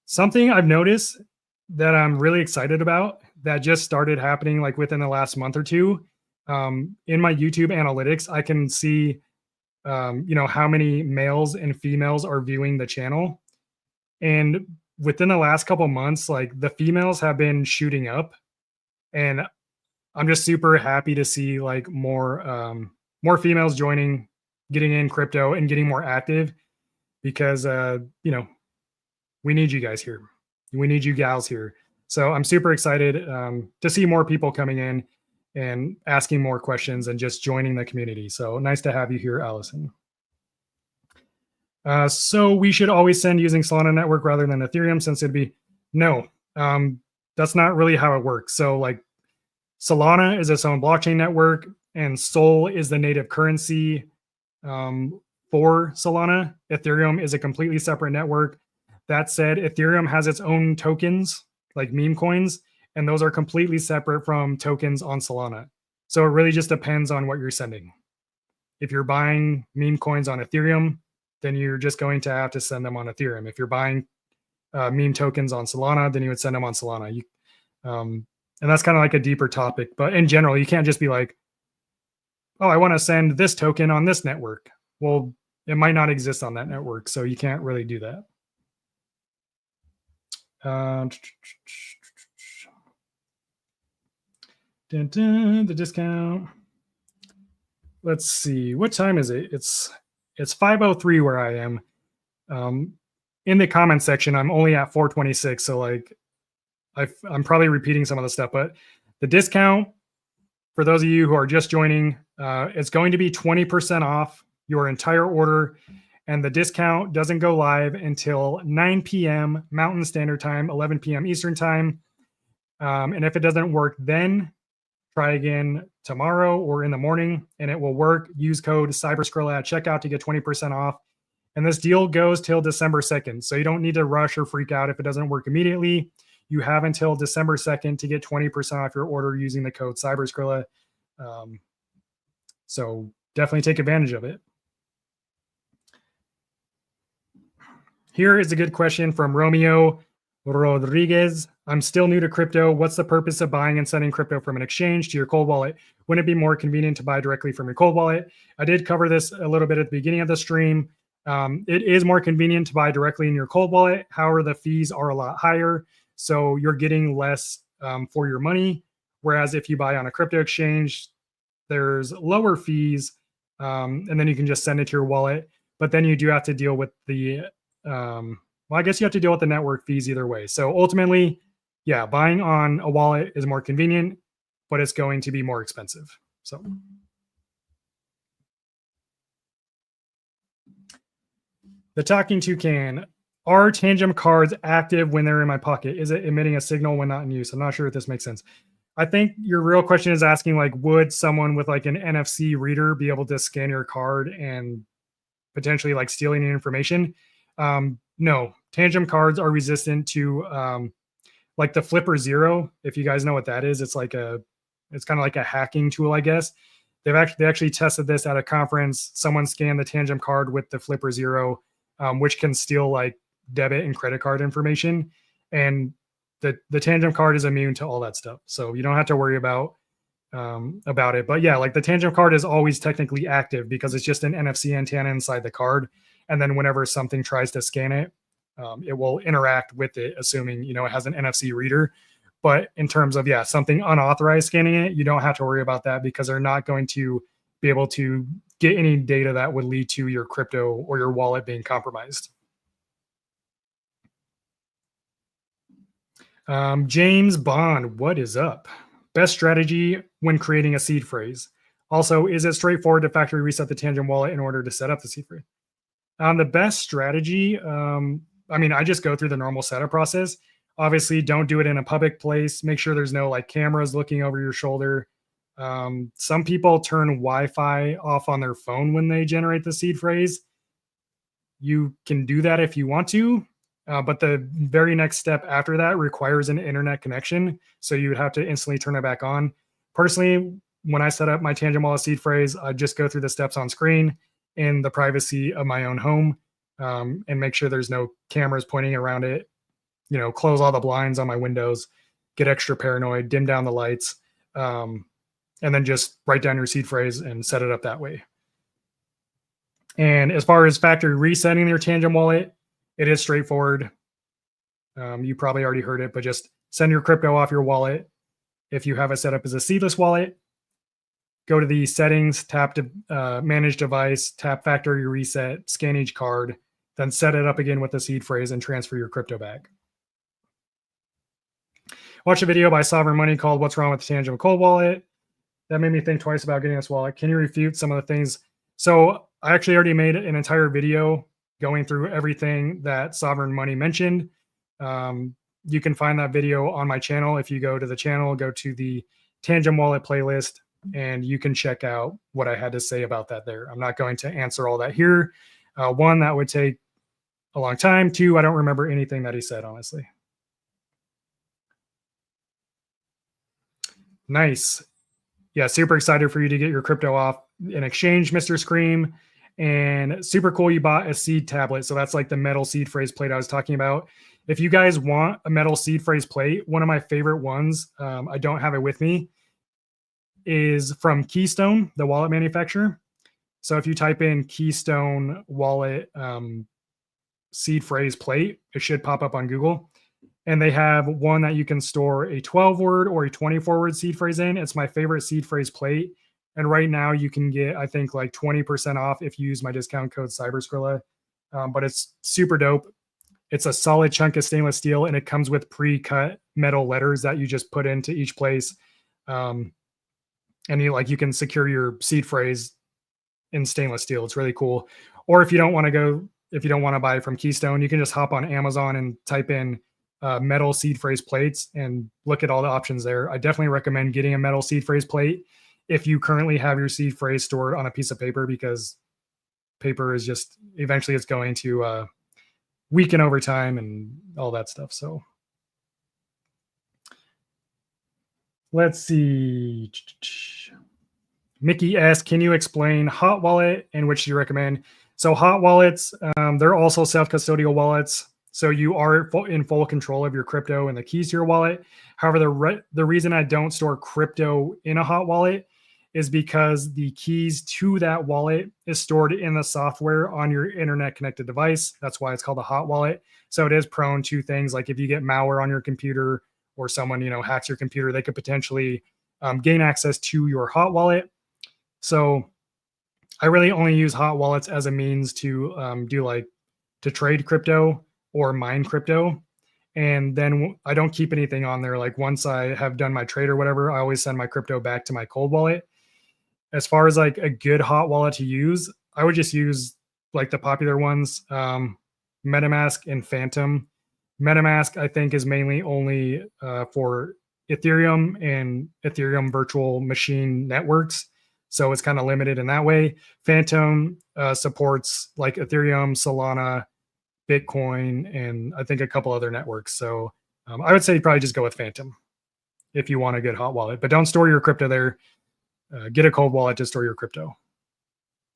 Something I've noticed that I'm really excited about that just started happening like within the last month or two. In my YouTube analytics, I can see how many males and females are viewing the channel. And within the last couple months, like the females have been shooting up, and I'm just super happy to see like more females joining, getting in crypto and getting more active, because we need you guys here. We need you gals here. So I'm super excited to see more people coming in and asking more questions and just joining the community. So nice to have you here, Allison. So we should always send using Solana network rather than Ethereum, since it'd be no. That's not really how it works. So like Solana is its own blockchain network, and Sol is the native currency for Solana. Ethereum is a completely separate network. That said, Ethereum has its own tokens, like meme coins, and those are completely separate from tokens on Solana. So it really just depends on what you're sending. If you're buying meme coins on Ethereum, then you're just going to have to send them on Ethereum. If you're buying meme tokens on Solana, then you would send them on Solana. And that's kind of like a deeper topic. But in general, you can't just be like, oh, I want to send this token on this network. Well, it might not exist on that network, so you can't really do that. The discount. Let's see. What time is it? It's 5:03 where I am. In the comment section, I'm only at 426. So like I'm probably repeating some of the stuff, but the discount for those of you who are just joining, it's going to be 20% off your entire order. And the discount doesn't go live until 9 p.m. Mountain Standard Time, 11 p.m. Eastern Time. And if it doesn't work, then try again tomorrow or in the morning, and it will work. Use code Cyberskrilla at checkout to get 20% off. And this deal goes till December 2nd. So you don't need to rush or freak out if it doesn't work immediately. You have until December 2nd to get 20% off your order using the code Cyberskrilla. So definitely take advantage of it. Here is a good question from Romeo Rodriguez. I'm still new to crypto. What's the purpose of buying and sending crypto from an exchange to your cold wallet? Wouldn't it be more convenient to buy directly from your cold wallet? I did cover this a little bit at the beginning of the stream. It is more convenient to buy directly in your cold wallet. However, the fees are a lot higher, so you're getting less for your money. Whereas if you buy on a crypto exchange, there's lower fees, and then you can just send it to your wallet. But then you do have to deal with the well, I guess you have to deal with the network fees either way. So ultimately, yeah, buying on a wallet is more convenient, but it's going to be more expensive. So the talking toucan, are Tangem cards active when they're in my pocket? Is it emitting a signal when not in use? I'm not sure if this makes sense. I think your real question is asking like, would someone with like an NFC reader be able to scan your card and potentially like stealing information? No, Tangem cards are resistant to like the Flipper Zero. If you guys know what that is, it's kind of like a hacking tool, I guess. They actually tested this at a conference. Someone scanned the Tangem card with the Flipper Zero, which can steal like debit and credit card information, and the Tangem card is immune to all that stuff. So you don't have to worry about it. But yeah, like the Tangem card is always technically active because it's just an NFC antenna inside the card. And then whenever something tries to scan it, it will interact with it, assuming, it has an NFC reader. But in terms of, something unauthorized scanning it, you don't have to worry about that because they're not going to be able to get any data that would lead to your crypto or your wallet being compromised. James Bond, what is up? Best strategy when creating a seed phrase. Also, is it straightforward to factory reset the Tangem wallet in order to set up the seed phrase? The best strategy, I just go through the normal setup process. Obviously, don't do it in a public place. Make sure there's no like cameras looking over your shoulder. Some people turn Wi-Fi off on their phone when they generate the seed phrase. You can do that if you want to, but the very next step after that requires an internet connection. So you would have to instantly turn it back on. Personally, when I set up my Tangem wallet seed phrase, I just go through the steps on screen in the privacy of my own home, and make sure there's no cameras pointing around it. Close all the blinds on my windows, get extra paranoid, dim down the lights, and then just write down your seed phrase and set it up that way. And as far as factory resetting your Tangem wallet, it is straightforward. You probably already heard it, but just send your crypto off your wallet. If you have it set up as a seedless wallet, go to the settings, tap to manage device, tap factory reset, scan each card, then set it up again with the seed phrase and transfer your crypto back. Watch a video by Sovereign Money called What's Wrong with the Tangem Cold Wallet. That made me think twice about getting this wallet. Can you refute some of the things? So I actually already made an entire video going through everything that Sovereign Money mentioned. You can find that video on my channel. If you go to the channel, go to the Tangem Wallet playlist, and you can check out what I had to say about that there. I'm not going to answer all that here. One, that would take a long time. Two, I don't remember anything that he said, honestly. Nice. Yeah, super excited for you to get your crypto off in exchange, Mr. Scream. And super cool you bought a seed tablet. So that's like the metal seed phrase plate I was talking about. If you guys want a metal seed phrase plate, one of my favorite ones, I don't have it with me, is from Keystone, the wallet manufacturer. So if you type in Keystone wallet seed phrase plate, it should pop up on Google. And they have one that you can store a 12-word or a 24-word seed phrase in. It's my favorite seed phrase plate. And right now you can get, I think, like 20% off if you use my discount code Cyberskrilla. But it's super dope. It's a solid chunk of stainless steel, and it comes with pre-cut metal letters that you just put into each place. And you can secure your seed phrase in stainless steel. It's really cool. Or if you don't want to buy from Keystone, you can just hop on Amazon and type in metal seed phrase plates and look at all the options there. I definitely recommend getting a metal seed phrase plate if you currently have your seed phrase stored on a piece of paper, because paper is just, eventually it's going to weaken over time and all that stuff. So let's see. Mickey asks, can you explain Hot Wallet and which do you recommend? So Hot Wallets, they're also self-custodial wallets. So you are in full control of your crypto and the keys to your wallet. However, the reason I don't store crypto in a Hot Wallet is because the keys to that wallet is stored in the software on your internet connected device. That's why it's called a Hot Wallet. So it is prone to things like if you get malware on your computer or someone, hacks your computer, they could potentially gain access to your Hot Wallet. So I really only use hot wallets as a means to do like to trade crypto or mine crypto. And then I don't keep anything on there. Like once I have done my trade or whatever, I always send my crypto back to my cold wallet. As far as like a good hot wallet to use, I would just use like the popular ones, MetaMask and Phantom. MetaMask, I think, is mainly only for Ethereum and Ethereum virtual machine networks. So it's kind of limited in that way. Phantom supports like Ethereum, Solana, Bitcoin, and I think a couple other networks. So I would say probably just go with Phantom if you want a good hot wallet, but don't store your crypto there. Get a cold wallet to store your crypto.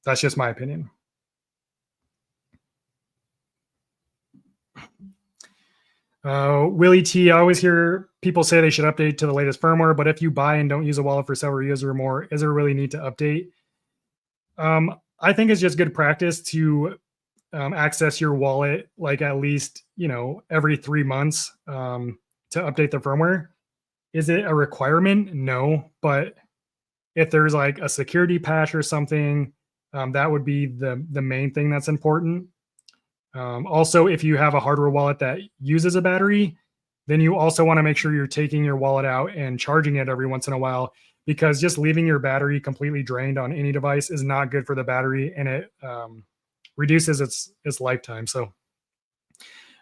That's just my opinion. Willie T, I always hear people say they should update to the latest firmware, but if you buy and don't use a wallet for several years or more, is there really need to update? I think it's just good practice to access your wallet like at least, every 3 months to update the firmware. Is it a requirement? No, but if there's like a security patch or something, that would be the main thing that's important. Also, if you have a hardware wallet that uses a battery, then you also want to make sure you're taking your wallet out and charging it every once in a while, because just leaving your battery completely drained on any device is not good for the battery, and it reduces its lifetime. So,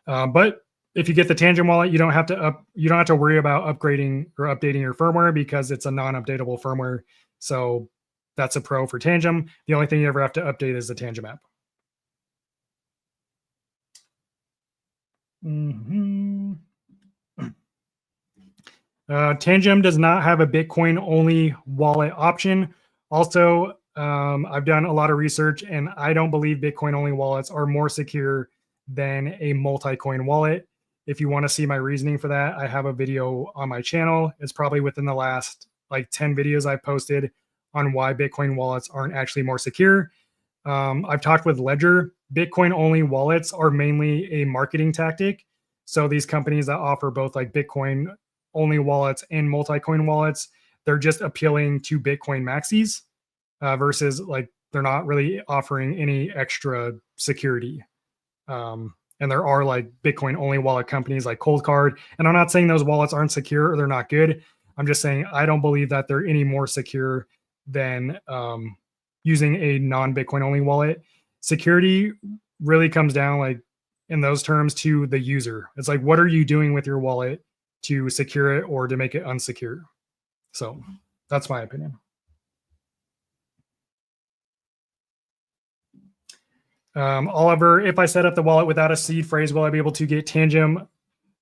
but if you get the Tangem wallet, you don't have to worry about upgrading or updating your firmware because it's a non-updatable firmware. So that's a pro for Tangem. The only thing you ever have to update is the Tangem app. Tangem does not have a Bitcoin only wallet option. Also, I've done a lot of research and I don't believe Bitcoin only wallets are more secure than a multi-coin wallet. If you want to see my reasoning for that, I have a video on my channel. It's probably within the last like 10 videos I've posted on why Bitcoin wallets aren't actually more secure. I've talked with Ledger. Bitcoin only wallets are mainly a marketing tactic. So these companies that offer both like Bitcoin only wallets and multi-coin wallets, they're just appealing to Bitcoin maxis versus like they're not really offering any extra security. And there are like Bitcoin only wallet companies like Cold Card. And I'm not saying those wallets aren't secure or they're not good. I'm just saying I don't believe that they're any more secure than using a non-Bitcoin only wallet. Security really comes down like in those terms to the user. It's like, what are you doing with your wallet to secure it or to make it unsecure? So that's my opinion. Oliver, if I set up the wallet without a seed phrase, will I be able to get Tangem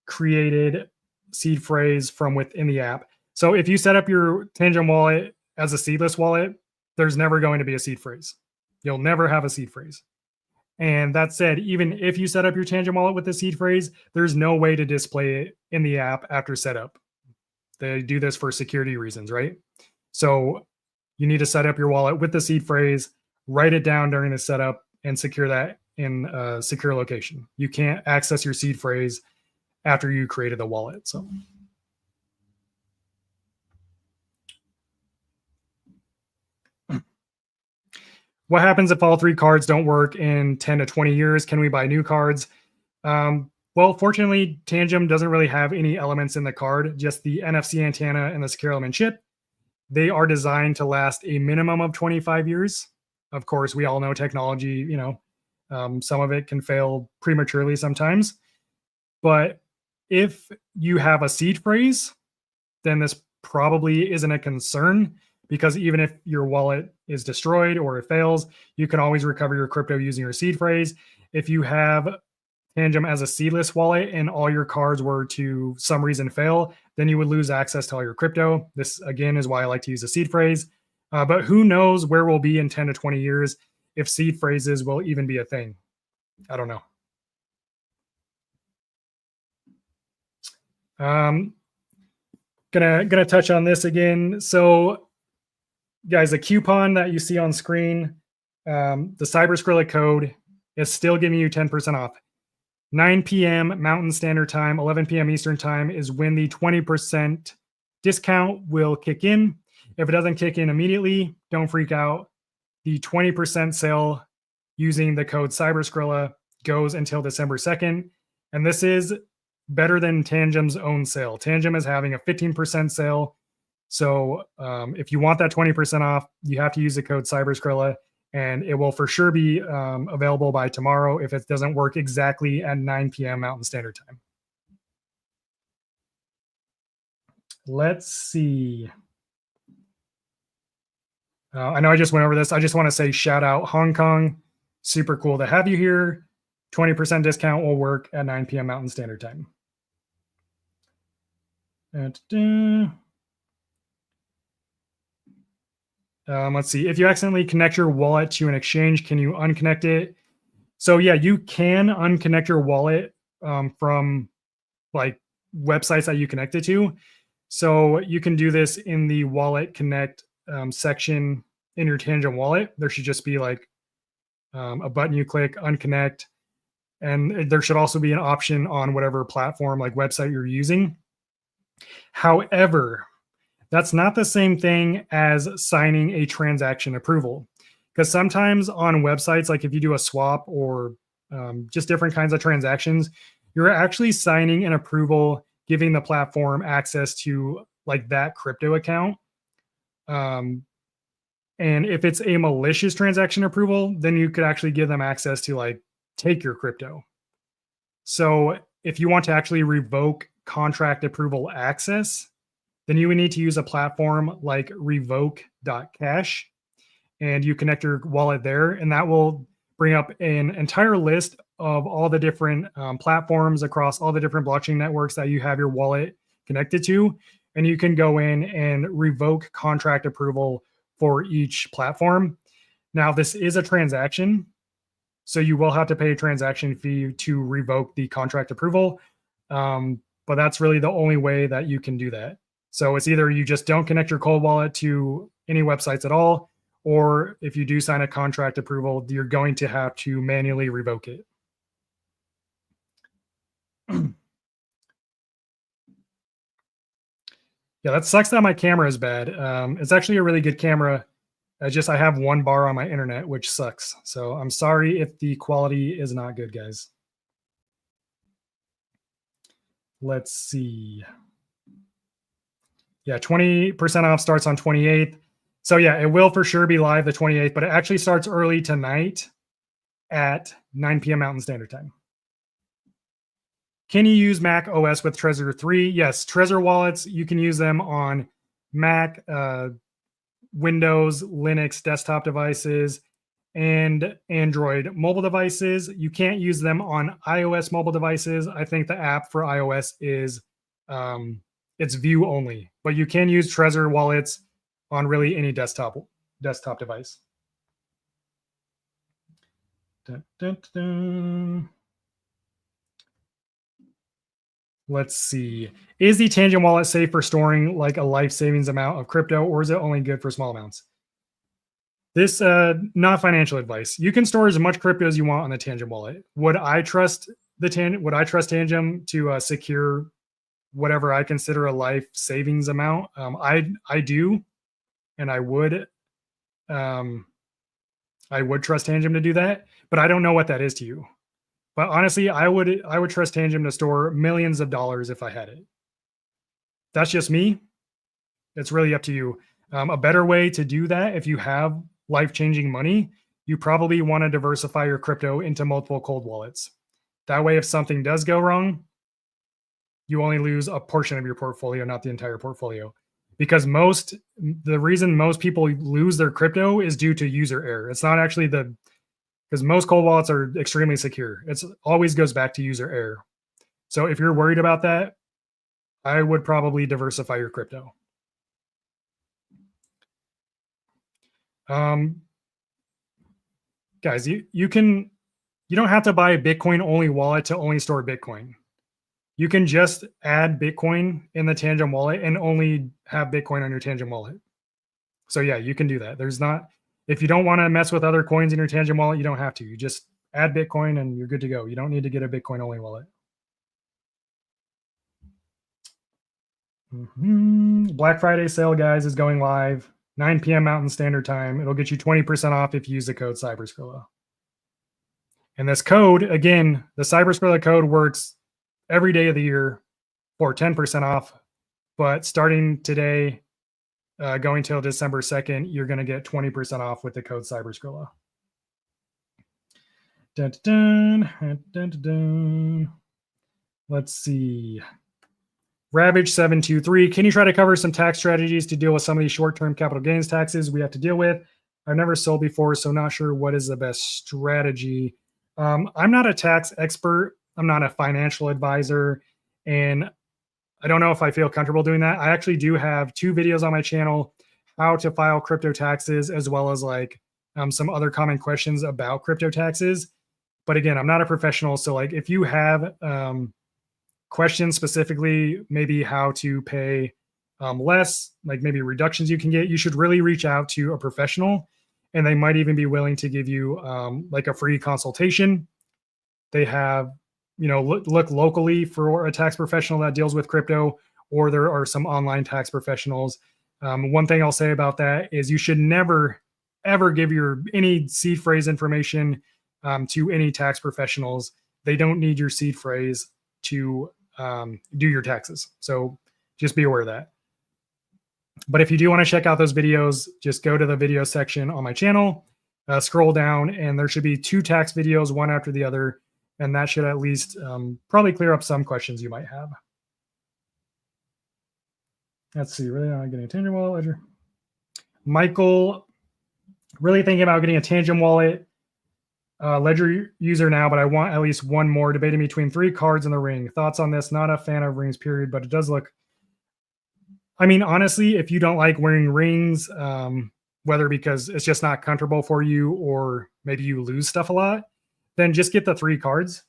created seed phrase from within the app? So if you set up your Tangem wallet as a seedless wallet, there's never going to be a seed phrase. You'll never have a seed phrase. And that said, even if you set up your Tangem wallet with the seed phrase, there's no way to display it in the app after setup. They do this for security reasons, right? So you need to set up your wallet with the seed phrase, write it down during the setup, and secure that in a secure location. You can't access your seed phrase after you created the wallet. So what happens if all 3 cards don't work in 10 to 20 years? Can we buy new cards? Well, fortunately, Tangem doesn't really have any elements in the card, just the NFC antenna and the secure element chip. They are designed to last a minimum of 25 years. Of course, we all know technology, some of it can fail prematurely sometimes. But if you have a seed phrase, then this probably isn't a concern, because even if your wallet is destroyed or it fails, you can always recover your crypto using your seed phrase. If you have Tangem as a seedless wallet and all your cards were to some reason fail, then you would lose access to all your crypto. This, again, is why I like to use a seed phrase. But who knows where we'll be in 10 to 20 years if seed phrases will even be a thing. I don't know. Gonna touch on this again. So, guys, the coupon that you see on screen, the Cyberskrilla code is still giving you 10% off. 9 p.m. Mountain Standard Time, 11 p.m. Eastern Time is when the 20% discount will kick in. If it doesn't kick in immediately, don't freak out. The 20% sale using the code Cyberskrilla goes until December 2nd. And this is better than Tangem's own sale. Tangem is having a 15% sale. So if you want that 20% off, you have to use the code Cyberskrilla, and it will for sure be available by tomorrow if it doesn't work exactly at 9 p.m. Mountain Standard Time. Let's see. I know I just went over this. I just want to say shout out Hong Kong. Super cool to have you here. 20% discount will work at 9 p.m. Mountain Standard Time. Let's see. If you accidentally connect your wallet to an exchange, can you unconnect it? So yeah, you can unconnect your wallet from like websites that you connect it to. So you can do this in the Wallet Connect section in your Tangem wallet. There should just be like a button you click, unconnect, and there should also be an option on whatever platform, like website you're using. However, that's not the same thing as signing a transaction approval, because sometimes on websites, like if you do a swap or just different kinds of transactions, you're actually signing an approval giving the platform access to like that crypto account. And if it's a malicious transaction approval, then you could actually give them access to like take your crypto. So if you want to actually revoke contract approval access, then you would need to use a platform like revoke.cash, and you connect your wallet there, and that will bring up an entire list of all the different platforms across all the different blockchain networks that you have your wallet connected to. And you can go in and revoke contract approval for each platform. Now, this is a transaction, so you will have to pay a transaction fee to revoke the contract approval. But that's really the only way that you can do that. So it's either you just don't connect your cold wallet to any websites at all, or if you do sign a contract approval, you're going to have to manually revoke it. Yeah, that sucks that my camera is bad. It's actually a really good camera. I have one bar on my internet, which sucks. So I'm sorry if the quality is not good, guys. Let's see. Yeah, 20% off starts on 28th. So yeah, it will for sure be live the 28th, but it actually starts early tonight at 9 p.m. Mountain Standard Time. Can you use Mac OS with Trezor 3? Yes, Trezor wallets, you can use them on Mac, Windows, Linux desktop devices, and Android mobile devices. You can't use them on iOS mobile devices. I think the app for iOS is it's view only, but you can use Trezor wallets on really any desktop device. Dun, dun, dun. Let's see. Is the Tangem wallet safe for storing like a life savings amount of crypto, or is it only good for small amounts? This not financial advice. You can store as much crypto as you want on the Tangem wallet. Would I trust Tangem to secure whatever I consider a life savings amount? I do, and I would trust Tangem to do that, but I don't know what that is to you. But honestly, I would trust Tangem to store millions of dollars if I had it. That's just me. It's really up to you. A better way to do that, if you have life-changing money, you probably want to diversify your crypto into multiple cold wallets. That way, if something does go wrong, you only lose a portion of your portfolio, not the entire portfolio. Because the reason most people lose their crypto is due to user error. It's not actually because most cold wallets are extremely secure. It always goes back to user error. So if you're worried about that, I would probably diversify your crypto. Guys, you don't have to buy a Bitcoin only wallet to only store Bitcoin. You can just add Bitcoin in the Tangem wallet and only have Bitcoin on your Tangem wallet. So yeah, you can do that. If you don't want to mess with other coins in your Tangem wallet, you don't have to. You just add Bitcoin and you're good to go. You don't need to get a Bitcoin only wallet. Black Friday sale, guys, is going live 9 p.m. Mountain Standard Time. It'll get you 20% off if you use the code Cyberskrilla. And this code, again, the Cyberskrilla code works every day of the year for 10% off. But starting today, going till December 2nd, you're going to get 20% off with the code Cyberskrilla. Dun, dun, dun, dun, dun, dun. Let's see. Ravage723, can you try to cover some tax strategies to deal with some of these short-term capital gains taxes we have to deal with? I've never sold before, so not sure what is the best strategy. I'm not a tax expert. I'm not a financial advisor, and I don't know if I feel comfortable doing that. I actually do have 2 videos on my channel, how to file crypto taxes, as well as like some other common questions about crypto taxes. But again, I'm not a professional. So like if you have questions specifically, maybe how to pay less, like maybe reductions you can get, you should really reach out to a professional, and they might even be willing to give you like a free consultation. They have, look locally for a tax professional that deals with crypto, or there are some online tax professionals. One thing I'll say about that is you should never, ever give any seed phrase information to any tax professionals. They don't need your seed phrase to do your taxes. So just be aware of that. But if you do want to check out those videos, just go to the video section on my channel, scroll down, and there should be 2 tax videos, one after the other. And that should at least probably clear up some questions you might have. Let's see, really not getting a Tangem wallet, Ledger. Michael, really thinking about getting a Tangem wallet. Ledger user now, but I want at least one more. Debating between 3 cards in the ring. Thoughts on this? Not a fan of rings, period, but it does look. I mean, honestly, if you don't like wearing rings, whether because it's just not comfortable for you or maybe you lose stuff a lot, then just get the 3 cards,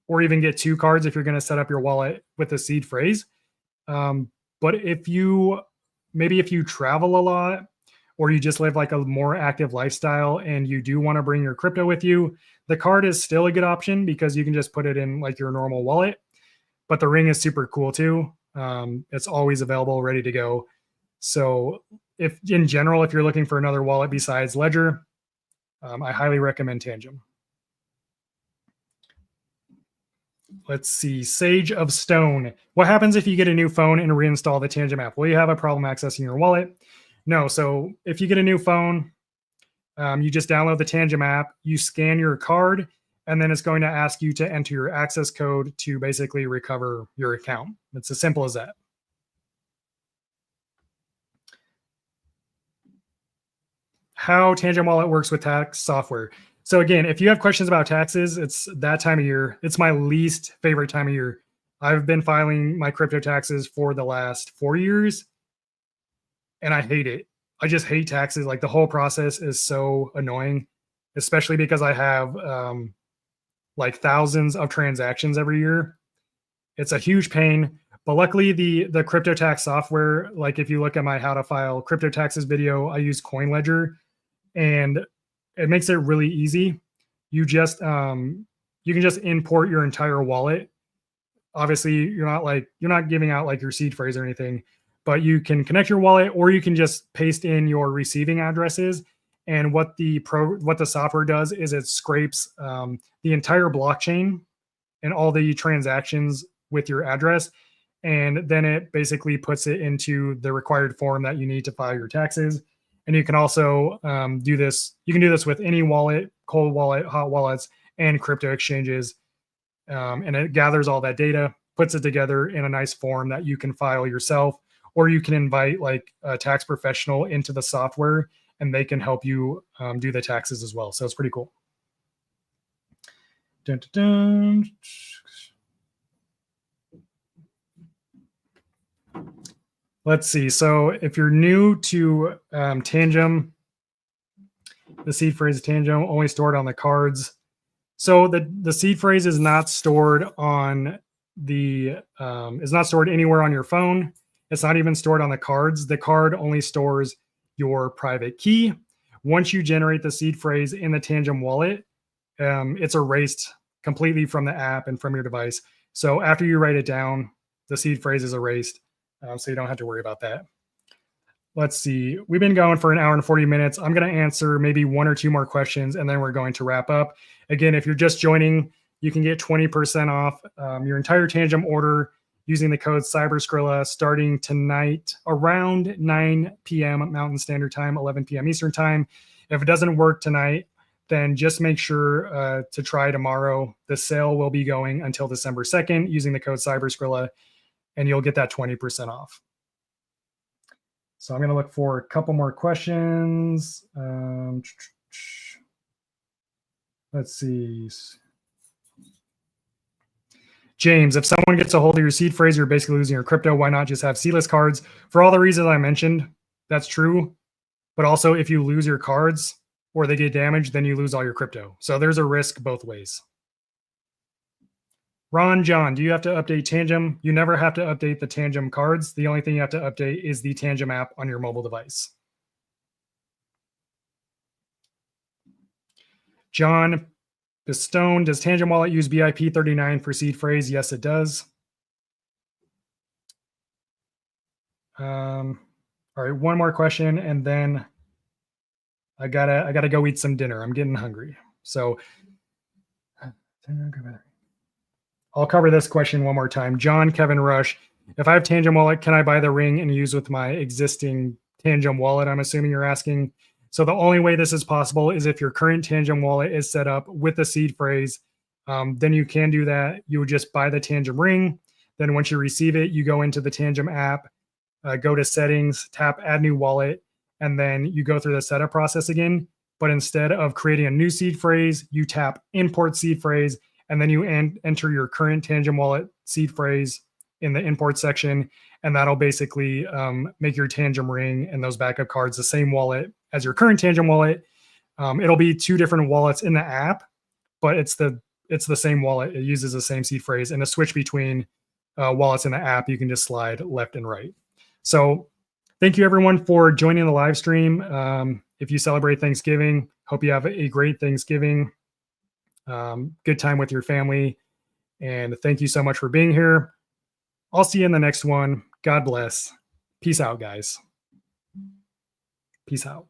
or even get 2 cards if you're going to set up your wallet with the seed phrase. But if you travel a lot, or you just live like a more active lifestyle and you do want to bring your crypto with you, the card is still a good option because you can just put it in like your normal wallet. But the ring is super cool too. It's always available, ready to go. So if in general, if you're looking for another wallet besides Ledger, I highly recommend Tangem. Let's see, Sage of Stone. What happens if you get a new phone and reinstall the Tangem app? Will you have a problem accessing your wallet? No. So if you get a new phone, you just download the Tangem app, you scan your card, and then it's going to ask you to enter your access code to basically recover your account. It's as simple as that. How Tangem Wallet works with tax software. So again, if you have questions about taxes, it's that time of year. It's my least favorite time of year. I've been filing my crypto taxes for the last 4 years, and I hate it. I just hate taxes. Like the whole process is so annoying, especially because I have like thousands of transactions every year. It's a huge pain. But luckily the crypto tax software, like if you look at my how to file crypto taxes video, I use CoinLedger, and it makes it really easy. You just you can just import your entire wallet. Obviously, you're not giving out like your seed phrase or anything, but you can connect your wallet, or you can just paste in your receiving addresses. And what the software does is it scrapes the entire blockchain and all the transactions with your address, and then it basically puts it into the required form that you need to file your taxes. And you can also do this. You can do this with any wallet, cold wallet, hot wallets, and crypto exchanges. And it gathers all that data, puts it together in a nice form that you can file yourself, or you can invite like a tax professional into the software, and they can help you do the taxes as well. So it's pretty cool. Dun, dun, dun. Let's see. So if you're new to Tangem, the seed phrase Tangem only stored on the cards. So the seed phrase is not stored on is not stored anywhere on your phone. It's not even stored on the cards. The card only stores your private key. Once you generate the seed phrase in the Tangem wallet, it's erased completely from the app and from your device. So after you write it down, the seed phrase is erased. so you don't have to worry about that. Let's see. We've been going for an hour and 40 minutes. I'm going to answer maybe one or two more questions, and then we're going to wrap up. Again, if you're just joining, you can get 20% off your entire Tangem order using the code CyberSkrilla starting tonight around 9 p.m. Mountain Standard Time, 11 p.m. Eastern Time. If it doesn't work tonight, then just make sure to try tomorrow. The sale will be going until December 2nd using the code CyberSkrilla, and you'll get that 20% off. So I'm going to look for a couple more questions. Let's see. James, if someone gets a hold of your seed phrase, you're basically losing your crypto. Why not just have seedless cards? For all the reasons I mentioned, that's true. But also, if you lose your cards or they get damaged, then you lose all your crypto. So there's a risk both ways. Ron John, do you have to update Tangem? You never have to update the Tangem cards. The only thing you have to update is the Tangem app on your mobile device. John Pistone, does Tangem Wallet use BIP39 for seed phrase? Yes, it does. All right, one more question, and then I gotta go eat some dinner. I'm getting hungry. So I'll cover this question one more time. John Kevin Rush, if I have Tangem Wallet, can I buy the ring and use with my existing Tangem Wallet? I'm assuming you're asking. So the only way this is possible is if your current Tangem Wallet is set up with the seed phrase. Then you can do that. You would just buy the Tangem Ring. Then once you receive it, you go into the Tangem app, go to settings, tap add new wallet, and then you go through the setup process again. But instead of creating a new seed phrase, you tap import seed phrase, and then you enter your current Tangem Wallet seed phrase in the import section, and that'll basically make your Tangem Ring and those backup cards the same wallet as your current Tangem Wallet. It'll be two different wallets in the app, but it's the same wallet. It uses the same seed phrase, and to switch between wallets in the app, you can just slide left and right. So thank you everyone for joining the live stream. If you celebrate Thanksgiving, hope you have a great Thanksgiving. Good time with your family. And thank you so much for being here. I'll see you in the next one. God bless. Peace out, guys. Peace out.